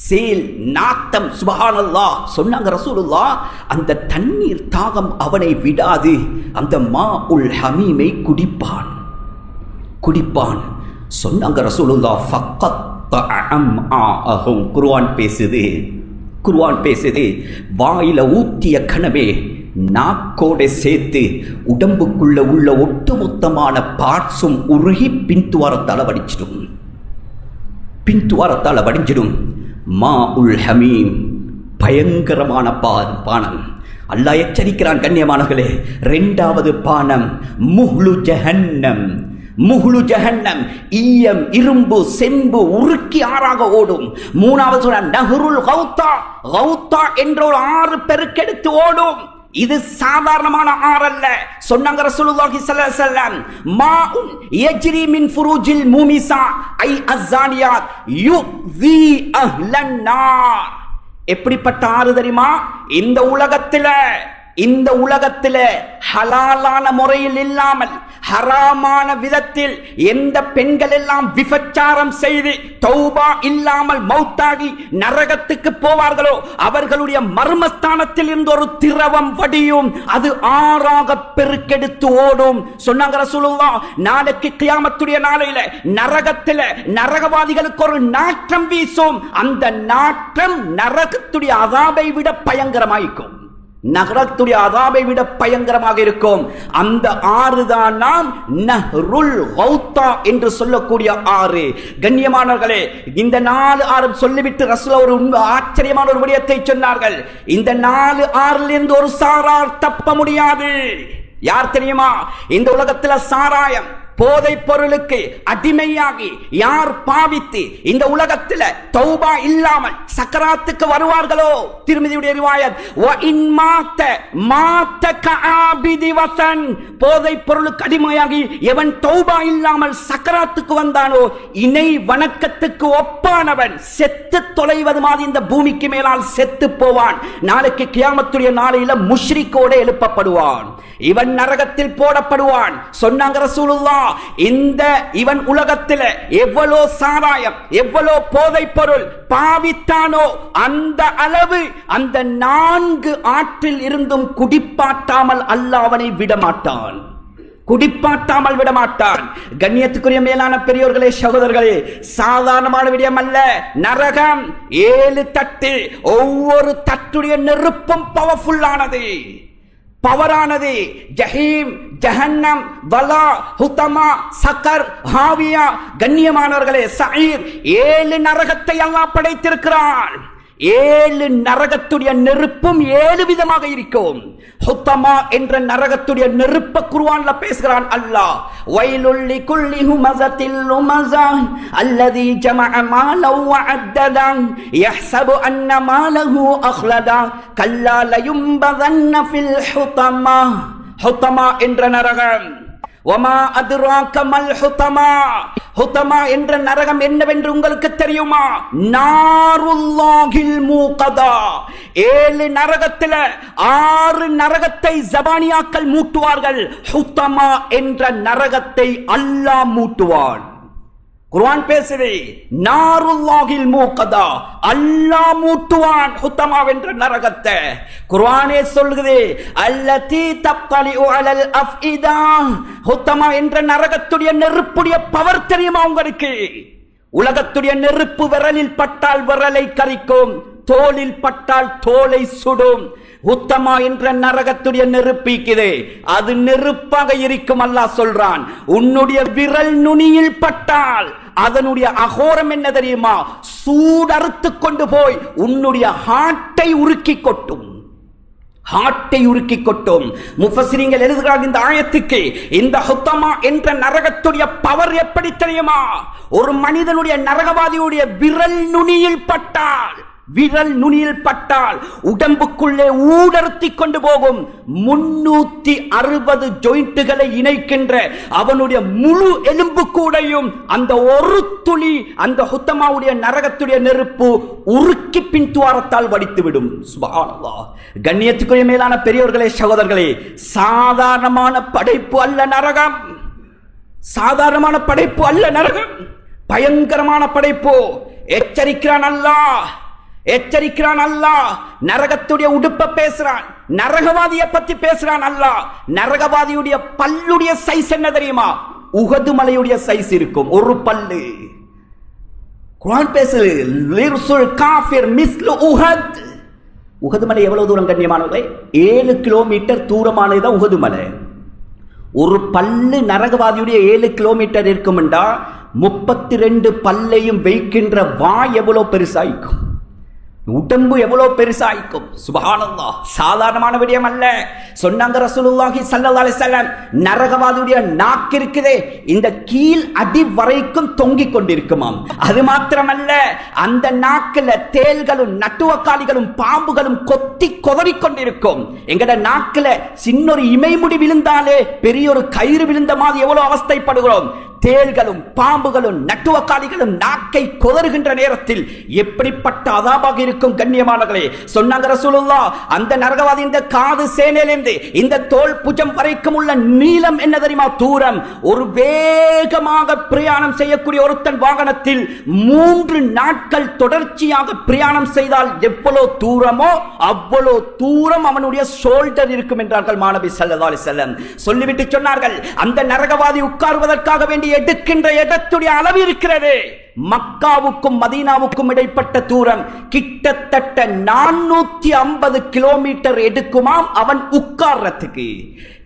சேல் நாத்தம், சுப்ஹானல்லாஹ். சொன்னாங்க ரசூலுல்லாஹ், அந்த தண்ணீர் தாகம் அவனை விடாது. அந்த மாஉல் ஹமீமை குடிப்பான். சொன்னாங்க ரசூலுல்லாஹ், ஃபக்கத் அம்ஆஹும். குர்ஆன் பேசுது. வாயில ஊத்திய கணமே நாக்கோட சேர்த்து உடம்புக்குள்ள உள்ள ஒட்டுமொத்தமான பார்ட்ஸும் உருகி பின்துவாரத்தால் வடிஞ்சிடும். மாஉல் ஹமீம் பயங்கரமான பானம். அல்லாஹ் எச்சரிக்கிறான். கண்ணியமானவர்களே, 2வது பானம் முஹ்லு ஜஹன்னம். ஈயம், இரும்பு, செம்பு உருக்கி ஆறாக ஓடும். 3வது சொன்ன நஹ்ருல் கௌதா என்ற ஒரு ஆறு பெருக்கெடுத்து ஓடும். இது சாதாரணமான ஆறல்ல. சொன்னாங்க ரசூலுல்லாஹி ஸல்லல்லாஹு அலைஹி வஸல்லம், மாஉன் யஜ்ரி மின் ஃபுரூஜில் மூமிஸா ஐ அஸ்ஸானியாத் யுஸி அஹ்லன் நார். எப்படிப்பட்ட ஆறு தெரியுமா? இந்த உலகத்தில ஹலாலான முறையில் இல்லாமல் ஹராமான விதத்தில் எந்த பெண்கள் எல்லாம் விபச்சாரம் செய்து தௌபா இல்லாமல் மௌத்தாகி நரகத்துக்கு போவார்களோ அவர்களுடைய மர்மஸ்தானத்தில் இருந்து ஒரு திரவம் வடியும், அது ஆறாக பெருக்கெடுத்து ஓடும். சொன்னாங்க ரசூலுல்லாஹ், நாளைக்கு கியாமத்துடைய நாளையில நரகத்தில நரகவாதிகளுக்கு ஒரு நாற்றம் வீசும். அந்த நாற்றம் நரகத்துடைய அதாபை விட பயங்கரமாயிருக்கும். நரகத்துடைய அதாபை விட பயங்கரமாக இருக்கும். அந்த ஆறு தான் நாம் நஹ்ருல் கௌதா என்று சொல்லக்கூடிய ஆறு. கண்ணியமானவர்களே, இந்த 4 ஆறு சொல்லிவிட்டு ரசூல் ஒரு ஆச்சரியமான ஒரு விடயத்தை சொன்னார்கள். இந்த 4 ஆறிலிருந்து ஒரு சாரார் தப்ப முடியாது. யார் தெரியுமா? இந்த உலகத்தில் சாராயம், போதைப் பொருளுக்கு அடிமையாகி யார் பாவித்து இந்த உலகத்தில் தௌபா இல்லாமல் சக்கராத்துக்கு வருவார்களோ, திருமதியுடைய ரிவாயத், வ இன் மாத்த மாத்த கஆபிதி வஸன், போதைப் பொருளுக்கு அடிமையாகி எவன் தௌபா இல்லாமல் சக்கராத்துக்கு வந்தானோ இணை வணக்கத்துக்கு ஒப்பானவன், செத்து தொலைவது மாதிரி இந்த பூமிக்கு மேலால் செத்து போவான். நாளைக்கு கியாமத்துடைய நாளையில முஷ்ரிக்கோட எழுப்பப்படுவான். இவன் நரகத்தில் போடப்படுவான். சொன்னாங்க ரசூலுல்லாஹ், இந்த இவன் உலகத்தில் எவ்வளோ சாராயம் எவ்வளோ போதைப் பொருள் பாவித்தானோ அந்த அளவு அந்த 4 ஆற்றில் இருந்தும் குடிப்பாட்டாமல் அல்லாஹ் அவனை விடமாட்டான். குடிப்பாட்டாமல் விடமாட்டான். கண்ணியத்துக்குரிய மேலான பெரியோர்களே, சகோதரர்களே, சாதாரணமான விடயம் அல்ல. நரகம் 7 தட்டு, ஒவ்வொரு தட்டுடைய நெருப்பும் பவர்ஃபுல்லானது, பவரானது. ஜஹீம், ஜஹன்னம், வலா, ஹுதமா, சக்கர், ஹாவியா. கண்ணியமானவர்களே, சயீர், 7 நரகத்தை அல்லாஹ் படைத்திருக்கிறான். 7 நரகத்துடைய நெருப்பும் 7 விதமாக இருக்கும். ஹுத்தமா என்ற நரகத்துடைய நெருப்ப குர்ஆன்ல பேசுகிறான் அல்லாஹ். வைலுல் லிகுல்லி ஹுமஸத்தில் லுமஸா அல்லதி ஜமஅ மாலன் வ அத்ததா யஹ்ஸபு அன்ன மாலஹு அக்லதா கல்லா லயும்பதன்ன ஃபில் ஹுத்தமா. ஹுத்தமா என்ற நரகம். வமா அத்ராக மல் ஹுத்தமா. ஹுத்தமா என்ற நரகம் என்னவென்று உங்களுக்கு தெரியுமா? நாருல்லாஹில் மூகதா. 7 நரகத்தில் 6 நரகத்தை ஜபானியாக்கள் மூட்டுவார்கள். ஹுத்தமா என்ற நரகத்தை அல்லாஹ் மூட்டுவான். குர்ஆன் பேசுது, நாருல்லாஹில் மூகதா, அல்லாஹ் மூட்டுவான் ஹுத்தமா என்ற நரகத்தை. குர்ஆனே சொல்லுது, அல்லதி தக்லிஉ அலல் அஃஇதா. ஹுத்தமா என்ற நரகத்துடைய நெருப்புடைய பவர் தெரியுமா உங்களுக்கு? உலகத்துடைய நெருப்பு விரலில் பட்டால் விரலை கரிக்கும், தோலில் பட்டால் தோலை சுடும். உத்தமா என்ற நரகத்துடைய நெருப்பிக்குது, அது நெருப்பாக இருக்கும். அல்லாஹ் சொல்றான், உன்னுடைய விரல் நுனியில் பட்டால் அதனுடைய அகோரம் என்ன தெரியுமா? சூடறுத்து கொண்டு போய் உன்னுடைய ஹார்ட்டை உருக்கி கொட்டும். ஹார்ட்டை உருக்கி கொட்டும். முஃபஸ்ஸிரீன்கள் எழுதுகிறார்கள் இந்த ஆயத்துக்கு, இந்த ஹுத்தமா என்ற நரகத்துடைய பவர் எப்படி தெரியுமா? ஒரு மனிதனுடைய நரகவாதியுடைய விரல் நுனியில் பட்டால், விரல் நுனியில் பட்டால் உடம்புக்குள்ளே ஊடறுத்தி கொண்டு போகும். 360 ஜாயிண்ட்களை இணைக்கின்ற அவனுடைய முழு எலும்பு கூடையும் அந்த ஒரு துளி அந்த ஹுத்தமாவுடைய நரகத்துடைய நெருப்பு உருக்கி பின் துவாரத்தால் வடித்துவிடும். சுப்ஹானல்லாஹ். கண்ணியத்துக்குரிய மேலான பெரியோர்களே, சகோதரர்களே, சாதாரணமான படைப்பு அல்ல நரகம். சாதாரணமான படைப்பு அல்ல நரகம், பயங்கரமான படைப்பு. எச்சரிக்கிறான் அல்லாஹ், எச்சரிக்கிறான் அல்லாஹ். நரகத்துடைய உடுப்ப பேசுறான், நரகவாதியை பத்தி பேசுறான் அல்லாஹ். நரகவாதியுடைய பல்லுடைய சைஸ் என்ன தெரியுமா? உஹது மலையுடைய சைஸ் இருக்கும் ஒரு பல்லு. குர்ஆன் பேசுது, லிர்சுல் காஃபிர் மிஸ்லு உஹத். உஹது மலை எவ்வளவு தூரம் கண்ணியமானவர்களே? 7 கிலோமீட்டர் தூரமானதுதான் உஹது மலை. ஒரு பல்லு நரகவாதியுடைய 7 கிலோமீட்டர் இருக்கும் என்றா 32 பல்லையும் வைக்கின்ற வாய் எவ்வளவு பெருசாய்க்கும், உடம்பு எவ்வளவு பெருசாய்க்கும். சுப்ஹானல்லாஹ். சாதாரணமான விடயம் அல்ல. சொன்னாங்க ரசூலுல்லாஹி ஸல்லல்லாஹு அலைஹி வஸல்லம், நரகவாதியுடைய நாக்கு இருக்குதே, இந்த கீழ் அடி வரைக்கும் தொங்கிக் கொண்டிருக்குமாம். அது மாத்திரமல்ல, அந்த நாக்குல தேள்களும் நட்டுவக்காலிகளும் பாம்புகளும் கொத்தி கொதறிக் கொண்டிருக்கும். எங்கட நாக்குல சின்ன ஒரு இமைமுடி விழுந்தாலே பெரிய ஒரு கயிறு விழுந்த மாதிரி எவ்வளவு அவஸ்தைப்படுகிறோம். தேள்களும் பாம்புகளும் நட்டுவக்காலிகளும் நாக்கை கொதறுகின்ற நேரத்தில் எப்படிப்பட்ட அதாபாக இருக்கும் கண்ணியமானவர்களே. சொன்னாங்க ரசூலுல்லாஹ், அந்த நரகவாதி இந்த காது சேனையிலிருந்து இந்த தோல் புஜம் வரைக்கும் உள்ள நீளம் என்ன தெரியுமா? தூரம். ஒரு வேகமாக பிரயாணம் செய்யக்கூடிய ஒருத்தன் வாகனத்தில் 3 நாட்கள் தொடர்ச்சியாக பிரயாணம் செய்தால் எவ்வளவு தூரமோ அவ்வளவு தூரம் அவனுடைய ஷோல்டர் இருக்கும் என்றார்கள் மாநபி ஸல்லல்லாஹு அலைஹி வஸல்லம். சொல்லிவிட்டு சொன்னார்கள், அந்த நரகவாதி உட்காருவதற்காக வேண்டிய எடுக்கின்ற இடத்துடைய அளவு இருக்கிறது, மக்காவுக்கும் மதீனாவுக்கும் இடைப்பட்ட தூரம் கிட்டத்தட்ட 450 கிலோமீட்டர் எடுக்குமாம் அவன் உட்கார்றதுக்கு.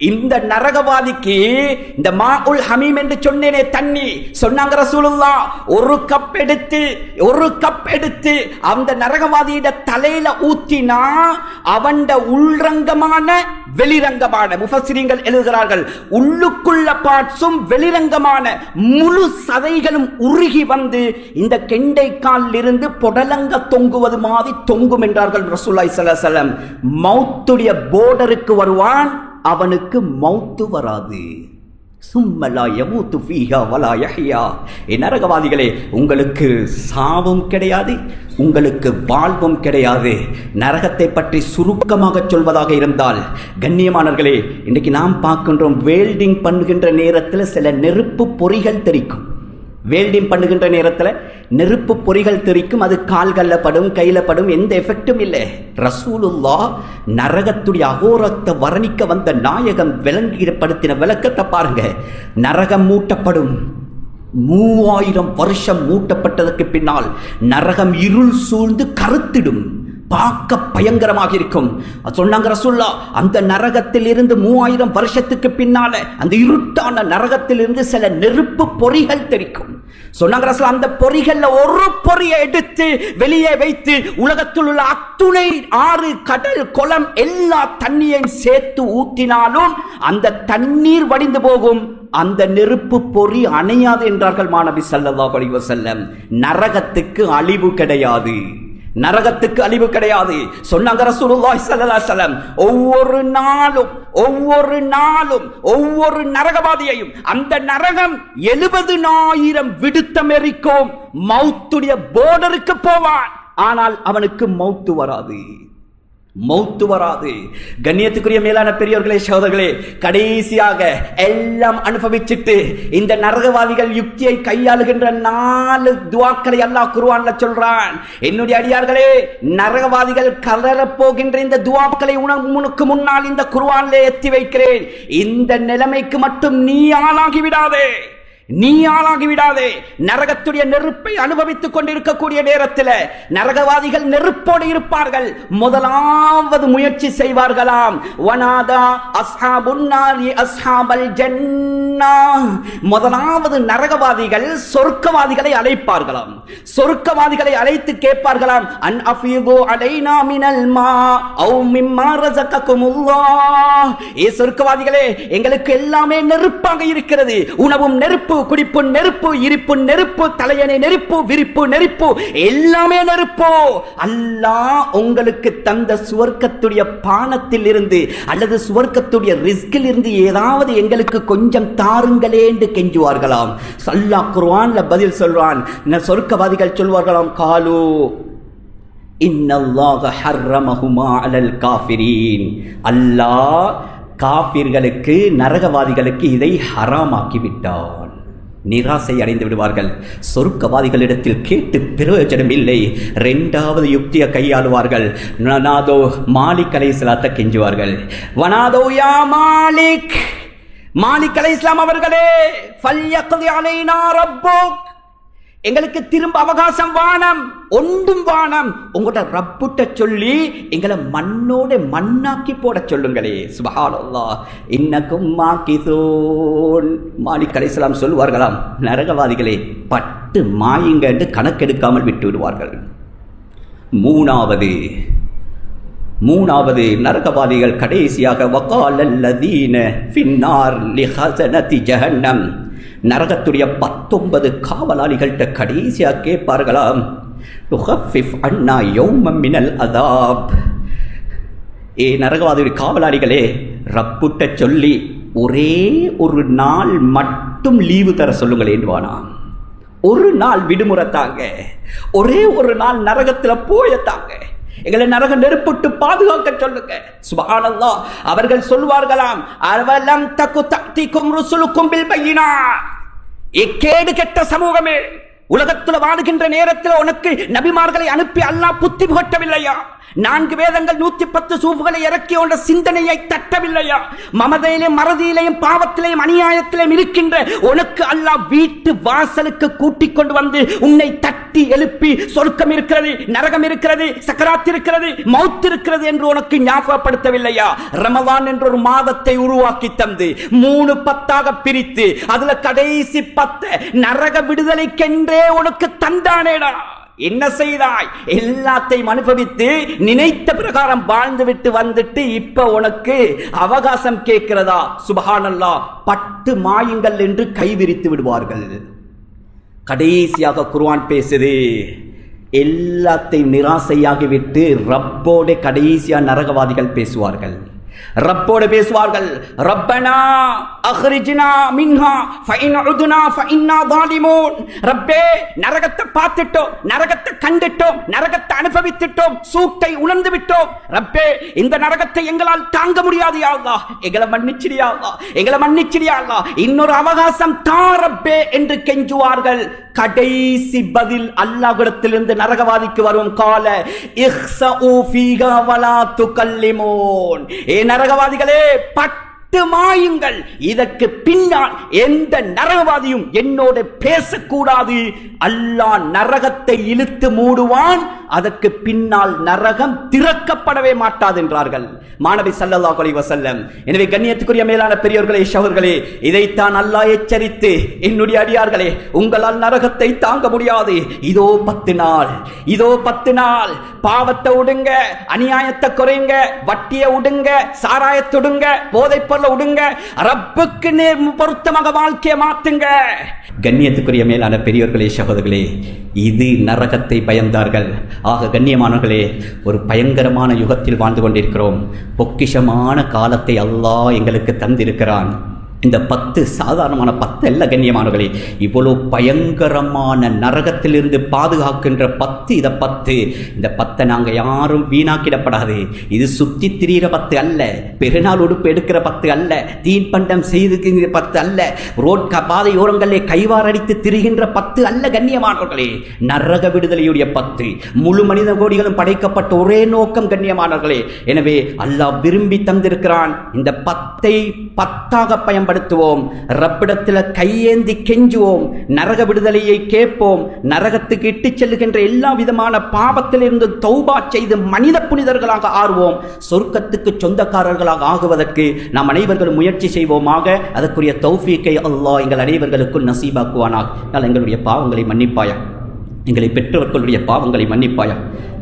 இந்த நரகவாதிக்கு இந்த மாஉல் ஹமீம் என்று சொன்னேனே தண்ணி, சொன்னாங்க ரசூலுல்லாஹ், ஒரு கப் எடுத்து அந்த நரகவாதியிட தலையில ஊத்தினா அவன் உள்ரங்கமான வெளிரங்கமான, முஃபஸ்ஸிரீன்கள் எழுதுகிறார்கள், உள்ளுக்குள்ள பார்ட்ஸும் வெளிரங்கமான முழு சதைகளும் உருகி வந்து இந்த கெண்டைக்காலில் இருந்து பொடலங்க தொங்குவது மாதிரி தொங்கும் என்றார்கள் ரசூலுல்லாஹி ஸல்லல்லாஹு அலைஹி வஸல்லம். மௌத்துடைய போர்டருக்கு வருவான், அவனுக்கு மௌத்து வராது. சும்மலா யமூத்து ஃபீஹா வலா யஹ்யா. நரகவாதிகளே, உங்களுக்கு சாவும் கிடையாது, உங்களுக்கு வாழ்வும் கிடையாது. நரகத்தை பற்றி சுருக்கமாக சொல்வதாக இருந்தால், கண்ணியமானவர்களே, இன்றைக்கு நாம் பார்க்கின்றோம், வெல்டிங் பண்ணுகின்ற நேரத்தில் சில நெருப்பு பொறிகள் தெரிக்கும். வெல்டிங் பண்ணுகின்ற நேரத்தில் நெருப்பு பொறிகள் தெரிக்கும், அது கால்களில் படும், கையில் படும், எந்த எஃபெக்டும் இல்லை. ரசூலுல்லாஹ் நரகத்துடைய அகோரத்தை வர்ணிக்க வந்த நாயகம் விளங்கிப்படுத்தின விளக்கத்தை பாருங்க. நரகம் மூட்டப்படும், 3000 வருஷம் மூட்டப்பட்டதற்கு பின்னால் நரகம் இருள் சூழ்ந்து கருத்திடும், பார்க்க பயங்கரமாக இருக்கும். சொன்னாங்க ரசூலுல்லாஹ், அந்த நரகத்தில் இருந்து 3000 வருஷத்துக்கு பின்னால அந்த இருட்டான நரகத்தில் இருந்து சில நெருப்பு பொறிகள் தெரிக்கும். சொன்னாங்க ரசூலுல்லாஹ், அந்த பொறிகள்ல ஒரு பொறியை எடுத்து வெளியே வைத்து உலகத்தில் உள்ள அத்துணை ஆறு, கடல், குளம் எல்லா தண்ணியையும் சேர்த்து ஊத்தினாலும் அந்த தண்ணீர் வடிந்து போகும், அந்த நெருப்பு பொறி அணையாது என்றார்கள் மாநபி ஸல்லல்லாஹு அலைஹி வஸல்லம். நரகத்துக்கு அழிவு கிடையாது, நரகத்துக்கு அழிவு கிடையாது. சொன்னாங்க ரசூலுல்லாஹி ஸல்லல்லாஹு அலைஹி வஸல்லம், ஒவ்வொரு நாளும் ஒவ்வொரு நரகவாதியையும் அந்த நரகம் 70,000 விடுத்தம் எரிக்கும். மௌத்துடைய போர்டருக்கு போவான், ஆனால் அவனுக்கு மௌத்து வராது, மௌத்து வராது. கண்ணியத்துக்குரிய மேலான பெரியவர்களே, சகோதரர்களே, கடைசியாக எல்லாம் அனுபவிச்சுட்டு இந்த நரகவாதிகள் யுக்தியை கையாளுகின்ற 4 துஆக்களை அல்லாஹ் குர்ஆன்ல சொல்றான். என்னுடைய அடியார்களே, நரகவாதிகள் கலரப் போகின்ற இந்த துஆக்களை உனக்கு முன்னால் இந்த குர்ஆனிலே எத்தி வைக்கிறேன். இந்த நிலைமைக்கு மட்டும் நீ ஆளாகிவிடாதே. நரகத்துடைய நெருப்பை அனுபவித்துக் கொண்டிருக்கக்கூடிய நேரத்தில் நரகவாதிகள் நெருப்போடு இருப்பார்கள். முதலாவது முயற்சி செய்வார்களாம், வனாதா அஸ்ஹாபுன் நாரி அஸ்ஹாபல் ஜன்னா. முதலாவது நரகவாதிகள் சொர்க்கவாதிகளை அழைப்பார்களாம். சொர்க்கவாதிகளை அழைத்து கேட்பார்களாம், அன் அஃபீது அலைனா மினல் மா அவ் மிம்மா ரஸககுமுல்லாஹ். சொர்க்கவாதிகளே, எங்களுக்கு எல்லாமே நெருப்பாக இருக்கிறது, உணவும் நெருப்பு, குடிப்பு நெருப்பு, இருப்பு நெருப்பு, தலையணை நெருப்பு, விரிப்பு நெருப்பு, எல்லாமே நெருப்பு. அல்லாஹ் உங்களுக்கு தந்த சுவர்க்கத்துடைய பானத்தில் இருந்து அல்லது சுவர்க்கத்துடைய ரிஸ்கில் இருந்து ஏதாவது எங்களுக்கு கொஞ்சம் தாருங்களே என்று கெஞ்சுவார்களாம். அல்லாஹ் குர்ஆன்ல பதில் சொல்றான். சொர்க்கவாதிகள் சொல்வார்களாம், காலு இன்னல்லாஹ ஹர்ரமஹுமா அலல் காஃபிரீன். அல்லாஹ் காஃபிர்களுக்கு, நரகவாதிகளுக்கு இதை ஹராமாக்கி விட்டான். நிராசை அடைந்து விடுவார்கள். சொர்க்கவாதிகளிடத்தில் கேட்டு பிரயோஜனம் இல்லை. 2வது யுக்தியை கையாளுவார்கள். வனாதோ மாலிக் அலைஹிஸ்ஸலாத்தை கெஞ்சுவார்கள். வனாதோ யா மாலிக், மாலிக் அலைஹிஸ்ஸலாம் அவர்களே, ஃபல்யக்தி அலைனா ரப்புக், எங்களுக்கு திரும்ப அவகாசம் வானம், ஒன்றும் வானம், உங்களோட ரப்புட்ட சொல்லி எங்களை மண்ணோட மண்ணாக்கி போட சொல்லுங்களே. சுப்ஹானல்லாஹ், இன்னக்கும் மாகிசூன். மாலிக் அலைஹிஸ்ஸலாம் சொல்வார்களாம், நரகவாதிகளே பட்டு மாயுங்க என்று கணக்கெடுக்காமல் விட்டு விடுவார்கள். மூணாவது நரகவாதிகள் கடைசியாக வகாலல்லதீன ஃபின்னார் லிஹஸனதி ஜஹன்னம். நரகத்துடைய 19 காவலாளிகள்கிட்ட கடைசியா கேட்பார்களாம், துஹஃபிஃப் அன்னா யௌமம் மினல் அதாப். நரகவாதியுடைய காவலாளிகளே, ரப்புட்ட சொல்லி ஒரே ஒரு நாள் மட்டும் லீவு தர சொல்லுங்களேன்வானா. ஒரு நாள் விடுமுறை தாங்க, ஒரே ஒரு நாள் நரகத்தில் போயத்தாங்க, எங்களை நரக நெருப்புட்டு பாதுகாக்க சொல்லுங்க. சுப்ஹானல்லாஹ், அவர்கள் சொல்வார்களாம், அவலம் தகு தக்திக்கும் ருசுலுக்கும் பில் பையினாத். கேடு கெட்ட சமூகமே, உலகத்தில் வாழுகின்ற நேரத்தில் உனக்கு நபிமார்களை அனுப்பி அல்லாஹ் புத்தி புகட்டவில்லையா? 4 வேதங்கள் 110 சூஃபுகளை இறக்கி கொண்ட சிந்தனையை தட்டவில்லையா? மமதையிலும் மறதியிலையும் பாவத்திலையும் அநியாயத்திலையும் இருக்கின்ற உனக்கு அல்லாஹ் வீட்டு வாசலுக்கு கூட்டிக் கொண்டு வந்து உன்னை தட்டி எழுப்பி சொர்க்கம் இருக்கிறது, நரகம் இருக்கிறது, சக்கராத் இருக்கிறது, மௌத் இருக்கிறது என்று உனக்கு ஞாபகப்படுத்தவில்லையா? ரமலான் என்ற ஒரு மாதத்தை உருவாக்கி தந்து 3 10ஆக பிரித்து அதுல கடைசி 10 நரக விடுதலைக்கென்றே உனக்கு தந்தானேடா. என்ன செய்தாய்? எல்லாத்தையும் அனுபவித்து நினைத்த பிரகாரம் வாழ்ந்துவிட்டு வந்துட்டு இப்ப உனக்கு அவகாசம் கேட்கிறதா? சுப்ஹானல்லாஹ், பட்டு மாயுங்கள் என்று கைவிரித்து விடுவார்கள். கடைசியாக குர்ஆன் பேசுது, எல்லாத்தையும் நிராசையாகிவிட்டு ரப்போட கடைசியா நரகவாதிகள் பேசுவார்கள். ரப்போடு பேசுவார்கள், ரப்பனா அக்ரிஜ்னா மின்ஹா ஃபஇன் உதுனா ஃபஇன்னா ஸாலிமூன். ரப்பே, நரகத்தை பார்த்துட்டோம், நரகத்தை கண்டுட்டோம், நரகத்தை அனுபவித்துட்டோம், சூட்டை உணர்ந்து விட்டோம். ரப்பே, இந்த நரகத்தை எங்களால் தாங்க முடியாது யா அல்லாஹ், எங்களை மன்னிச்சிடு யா அல்லாஹ், எங்களை மன்னிச்சிடு யா அல்லாஹ், இன்னொரு அவகாசம் தா ரப்பே என்று கெஞ்சுவார்கள். கடைசி பதில் அல்லாஹ்விடத்திலிருந்து நரகவாதிக்கு வரும், கால இஹ்ஸஉ ஃபீஹா வலா துகல்லிமூன். நரகவாதிகளே, பட்டு மாயுங்கள், இதற்கு பின்னால் எந்த நரகவாதியும் என்னோட பேசக்கூடாது. அல்லாஹ் நரகத்தை இழுத்து மூடுவான், அதற்கு பின்னால் நரகம் திறக்கப்படவே மாட்டாது என்றார்கள் மாநபி ஸல்லல்லாஹு அலைஹி வஸல்லம். எனவே கண்ணியத்துக்குரிய மேலான பெரியோர்களே, சகோதரர்களே, இதைத்தான் அல்லாஹ் எச்சரித்து, என்னுடைய அடியார்களே, உங்களால் நரகத்தை தாங்க முடியாது, இதோ 10 நாள், இதோ 10 நாள், பாவத்தை விடுங்க, அநியாயத்தை குறைங்க, வட்டியை விடுங்க, சாராயத்தை விடுங்க, போதைப் பொருளை விடுங்க, ரப்புக்கு பொருத்தமாக வாழ்க்கையை மாத்துங்க. கண்ணியத்துக்குரிய மேலான பெரியோர்களே, சகோதரர்களே, இது நரகத்தை பயந்தார்கள். ஆக கண்ணியமானவர்களே, ஒரு பயங்கரமான யுகத்தில் வாழ்ந்து கொண்டிருக்கிறோம். பொக்கிஷமான காலத்தை அல்லாஹ் எங்களுக்கு தந்திருக்கிறான். இந்த 10 சாதாரணமான 10 அல்ல கண்ணியமானவர்களே, இவ்வளவு பயங்கரமான நரகத்திலிருந்து பாதுகாக்கின்ற 10. இதை 10, இந்த 10 நாங்கள் யாரும் வீணாக்கிடப்படாது. இது சுத்தி திரிகிற 10 அல்ல, பெருநாள் உடுப்பு எடுக்கிற 10 அல்ல, தீன்பண்டம் செய்து 10 அல்ல, ரோட் பாதையோரங்களே கைவாரடித்து திரிகின்ற 10 அல்ல கண்ணியமானவர்களே, நரக விடுதலையுடைய 10. முழு மனித கோடிகளும் படைக்கப்பட்ட ஒரே நோக்கம் கண்ணியமானவர்களே. எனவே அல்லாஹ் விரும்பி தந்திருக்கிறான். இந்த 10ஐ 10ஆக பயன்படுத்துவோம், ரப்பிடத்தில் கையேந்தி கெஞ்சுவோம், நரக விடுதலையை கேட்போம், நரகத்துக்கு இட்டு செல்லுகின்ற எல்லா விதமான பாவத்திலிருந்து தௌபா செய்து மனித புனிதர்களாக ஆறுவோம். சொர்க்கத்துக்கு சொந்தக்காரர்களாக ஆகுவதற்கு நாம் அனைவர்களும் முயற்சி செய்வோமாக. அதற்குரிய தௌஃபீக்கை அல்லாஹ் எங்கள் அனைவர்களுக்கும் நசீபாக்குவானாக. எங்களுடைய பாவங்களை மன்னிப்பாயா, எங்களை பெற்றவர்களுடைய பாவங்களை மன்னிப்பாயா,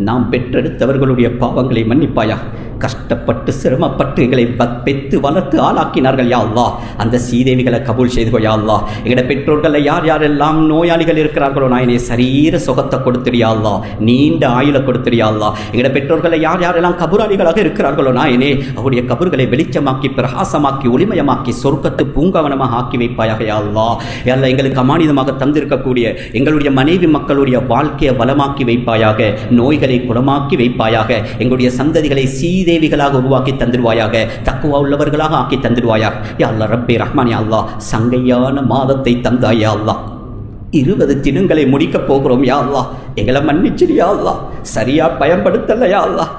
நாம் பெற்றெடுத்தவர்களுடைய பாவங்களை மன்னிப்பாயா. கஷ்டப்பட்டு சிரமப்பட்டு எங்களை பெற்று வளர்த்து ஆளாக்கினார்கள் யா அல்லாஹ், அந்த சீதேவிகளை கபூல் செய்து யா அல்லாஹ். எங்களோட பெற்றோர்களை யார் யாரெல்லாம் நோயாளிகள் இருக்கிறார்களோ நாயனே, சரீர சுகத்தை கொடுத்துறியா அல்லாஹ், நீண்ட ஆயுளை கொடுத்துறியா அல்லாஹ். எங்களோட பெற்றோர்களை யார் யாரெல்லாம் கபூராளிகளாக இருக்கிறார்களோ நாயனே, அவருடைய கபூர்களை வெளிச்சமாக்கி பிரகாசமாக்கி ஒளிமயமாக்கி சொர்க்கத்து பூங்காவனமாக ஆக்கி வைப்பாயாக யா அல்லாஹ். எல்லாம் எங்களுக்கு அமானிதமாக தந்திருக்கக்கூடிய எங்களுடைய மனைவி மக்களுடைய வாழ்க்கையை வளமாக்கி வைப்பாயாக, நோய்களை குணமாக்கி வைப்பாயாக, எங்களுடைய சந்ததிகளை சீதேவிகளாக உருவாக்கி தந்துடுவாயாக, தக்குவா உள்ளவர்களாக ஆக்கி தந்துடுவாயாக. யா அல்லாஹ் ரப்பே ரஹ்மான், யா அல்லாஹ் சங்கையான மாதத்தை தந்தாய் யா அல்லாஹ். 20 தினங்களை முடிக்க போகிறோம் யா அல்லாஹ், எங்களை மன்னிச்சிடு யா அல்லாஹ். சரியா பயன்படுத்தல யா அல்லாஹ்,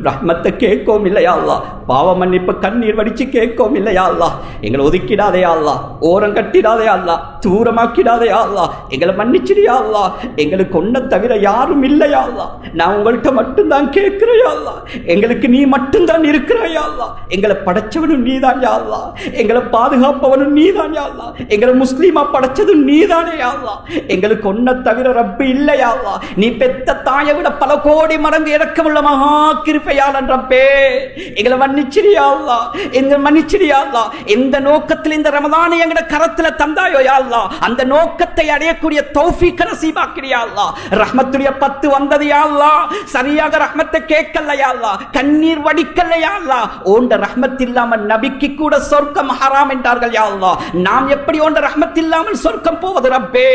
ரஹ்மத்தை கேட்கவும் இல்லை யா அல்லாஹ், பாவ மன்னிப்பு கண்ணீர் வடிச்சு கேட்கவும் இல்லை யா அல்லாஹ். எங்களை ஒதுக்கிடாதே யா அல்லாஹ், ஓரம் கட்டிடாதே யா அல்லாஹ், தூரமாக்கிடாதே யா அல்லாஹ். எங்களை மன்னிச்சிடு யா அல்லாஹ். எங்களுக்கு ஒன்றை தவிர யாரும் இல்லை யா அல்லாஹ், நான் உங்கள்கிட்ட மட்டும்தான் கேட்கிறேன் யா அல்லாஹ். எங்களுக்கு நீ மட்டும்தான் இருக்கிறாய் யா அல்லாஹ். எங்களை படைச்சவனும் நீதான் யா அல்லாஹ், எங்களை பாதுகாப்பவனும் நீதான் யா அல்லாஹ், எங்களை முஸ்லீமா படைச்சதும் நீதானே யா அல்லாஹ். எங்களுக்கு ஒன்றை தவிர ரப்பு இல்லை யா அல்லாஹ். நீ பெத்த தாயை விட பல கோடி மடங்கு இரக்கமுள்ள மகா கிருபையாளன் ரப்பே, எங்களை மன்னிச்சிடு யா அல்லாஹ், எங்களை மன்னிச்சிடு யா அல்லாஹ். எந்த நோக்கத்தில் இந்த ரமலானை எங்கட கரத்துல தந்தாயோ யா அல்லாஹ், அந்த நோக்கத்தை அடையக்கூடிய தௌஃபீக் நசீபாக்கிடு யா அல்லாஹ். ரஹ்மத்துடைய 10 வந்தது யா அல்லாஹ், சரியாக ரஹ்மத்தை கேட்கல யா அல்லாஹ், கண்ணீர் வடிக்கல யா அல்லாஹ். ஓண்ட ரஹ்மத் இல்லாமல் நபிக்கு கூட சொர்க்கம் ஹராம் என்றார்கள் யா அல்லாஹ். நாம் எப்படி ஓண்ட ரஹ்மத் இல்லாமல் சொர்க்கம் போவது ரப்பே?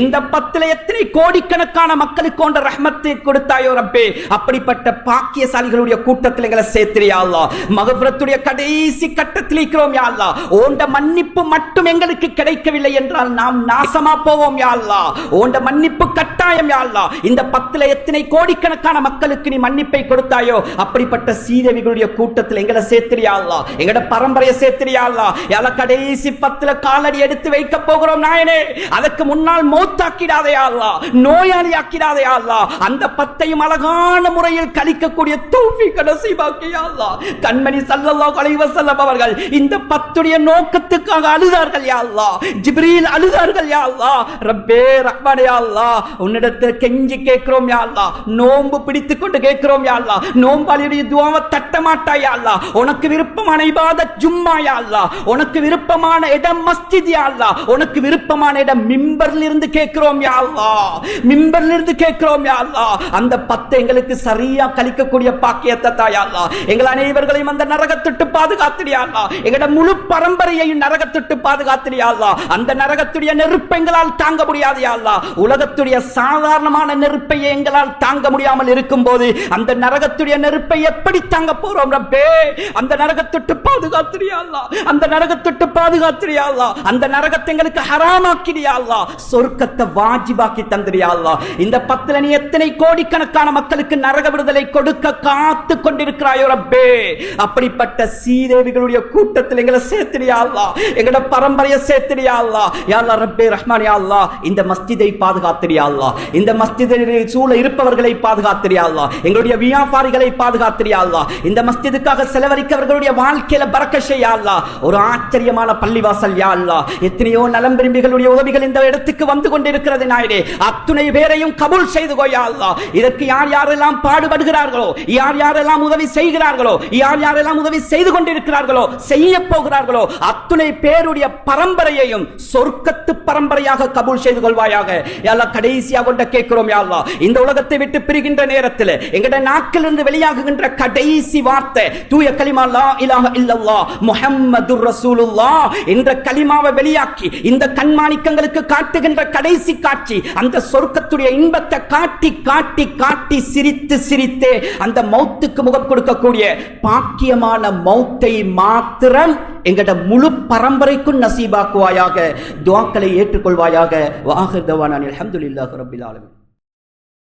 இந்த 10ல எத்தனை கோடிக்கணக்கான மக்களுக்கு கொண்ட ரஹ்மத்தை கொடுத்தாயோ ரப்பே, அப்படிப்பட்ட பாக்கியசாலிகளுடைய கூட்டத்தில் எங்களை சேர்த்திரியா அல்லாஹ். மகஃபிரத்துடைய கடைசி கட்டத்தில் இருக்கிறோம் யா அல்லாஹ். ஓண்ட மன்னிப்பு மட்டும் எங்களுக்கு கிடைக்கவில்லை என்றால் நாம் நாசமா போவோம் யா அல்லாஹ். ஓண்ட மன்னிப்பு கட்டாயம் யா அல்லாஹ். இந்த 10 எத்தனை கோடிக்கணக்கான மக்களுக்கு நீ மன்னிப்பை கொடுத்தாயோ அப்படிப்பட்ட சீரவிகளுடைய கூட்டத்தில் எங்களை சேர்த்திரியா அல்லாஹ். எங்கட பரம்பரையை சேர்த்திரியா அல்லாஹ். யா அல்லாஹ், கடைசி 10 காலடி எடுத்து வைக்க போகிறோம் நாயனே. அதற்கு முன்னால் மௌத்தாக்கிடாதே யா அல்லாஹ், நோயாளி ஆக்கிடாதே யா அல்லாஹ். அந்த 10ஐயும் அழகான முறையில் கழிக்கக்கூடிய தௌஃபீக் நசீபாக்கி யா அல்லாஹ். கண்மணி ஸல்லல்லாஹு அலைஹி வஸல்லம் அவர்கள் இந்த 10உடைய நோக்கத்துக்காக அழுதார்கள் யா அல்லாஹ். ஜிப்ரீல் அழுதார்கள் யா அல்லாஹ். ரப்பே ரஹ்மானே யா அல்லாஹ், உன்னிடத்தில் கெஞ்சி கேட்கிறோம் யா அல்லாஹ். நோன்பு பிடித்துக் கொண்டு கேட்கிறோம் யா அல்லாஹ். நோம்பாளியுடைய துஆவை தட்ட மாட்டாய் யா அல்லாஹ். உனக்கு விருப்பமான இபாதத் ஜும்மா யா அல்லாஹ். உனக்கு விருப்பமான இடம் மஸ்ஜித் யா அல்லாஹ். உனக்கு விருப்பமான இடம் மிம்பர்ல இருந்து கேட்கிறோம் யா அல்லாஹ். மிம்பர்ல இருந்து கேட்கிறோம் யா அல்லாஹ். அந்த 10 எங்களுக்கு சரியா கழிக்கக்கூடிய பாக்கியத்தை தா யா அல்லாஹ். எங்கள் அனைவர்களையும் அந்த நரகத்திட்டு பாதுகாத்திடு யா அல்லாஹ். எங்கட முழு பரம்பரையையும் நரகத்திட்டு பாதுகாத்திடு யா அல்லாஹ். அந்த நரகத்துடைய நெருப்பை எங்களால் தாங்க முடியாது யா அல்லாஹ். உலகத்துடைய சாதாரணமான நெருப்பை எங்களால் தாங்க முடியாமல் இருக்கும் போது அந்த நரகத்துடைய நெருப்பை எப்படி தாங்க போறோம் ரப்பே? அந்த நரகத்திட்டு பாதுகாத்திடு யா அல்லாஹ். அந்த நரகத்திட்டு பாதுகாத்திடு யா அல்லாஹ். அந்த நரகத்தை எங்களுக்கு ஹராமாக்கிடு யா அல்லாஹ். சொர்க்கத்தை வாஜிபாக்கி தந்திடு யா அல்லாஹ். இந்த 10 நீ எத்தனை கோடிக்கணக்கான மக்களுக்கு நரக விடுதலை கொடுக்க காத்து கொண்டிருக்கிறாயோ ரப்பே, அப்படிப்பட்ட சீதேவிகளுடைய கூட்டத்தில் எங்களை சேர்த்திடு யா அல்லாஹ். எங்கட பரம்பரையை சேர்த்திடு யா அல்லாஹ். யா அல்லாஹ் ரப்பே ரஹ்மான் யா அல்லாஹ், இந்த மஸ்ஜிதை பாதுகாத்திடு யா அல்லாஹ். இந்த மஸ்ஜிதை சூழ இருப்பவர்களை பாதுகாத்திடு யா அல்லாஹ். எங்களுடைய வியாபாரிகளை பாதுகாத்திடு யா அல்லாஹ். இந்த மஸ்ஜிதுக்காக செலவழிக்கவர்களுடைய வாழ்க்கையில பரக்கத் செய் யா அல்லாஹ். ஒரு ஆச்சரியமான பள்ளிவாசல் யா அல்லாஹ். எத்தனையோ நலம் விரும்பிகளுடைய உதவிகள் இந்த இடத்துக்கு வந்து கொண்டிருக்கிறது நாயனே. அத்துணை பேரையும் கபூல் செய்து கொள் யா அல்லாஹ். இதற்கு யார் யாரெல்லாம் பாடுபடுகிறார்களோ, யார் யாரெல்லாம் உதவி செய்கிறார்களோ, யார் யாரெல்லாம் உதவி செய்து கொண்டிருக்கிறார்களோ, செய்ய போகிறார்களோ, அத்துணை பேருடைய பரம்பரையையும் சொர்க்கத்து பரம்பரையாக கபூல் செய்து கொள்வாயாக யா அல்லாஹ். கடைசியாக கொண்ட கேட்கிறோம் யா அல்லாஹ், இந்த உலகத்தை விட்டு பிரிகின்ற நேரத்தில் எங்கட நாக்கிலிருந்து வெளியாகுகின்ற கடைசி வார்த்தை தூய கலிமா லா இலாஹ இல்லல்லாஹ் முஹம்மதுர் ரசூலுல்லாஹ் என்ற கலிமாவை வெளியாக்கி இந்த கண்மாணிக்கங்களுக்கு காட்டுகின்ற கடைசி காட்சி அந்த சொர்க்கத்துடைய இன்பத்தை காட்டி காட்டி காட்டி சிரித்து சிரித்தே அந்த மௌத்துக்கு முகம் கொடுக்கக்கூடிய பாக்கியமான மௌத்தை மாத்திரம் எங்கட முழு பரம்பரைக்கும் நசீபாக்குவாயாக. துஆக்களை ஏற்றுக்கொள்வாயாக. வ ஆகிர் தவானா அல்ஹம்துலில்லாஹி ரப்பில் ஆலமீன்.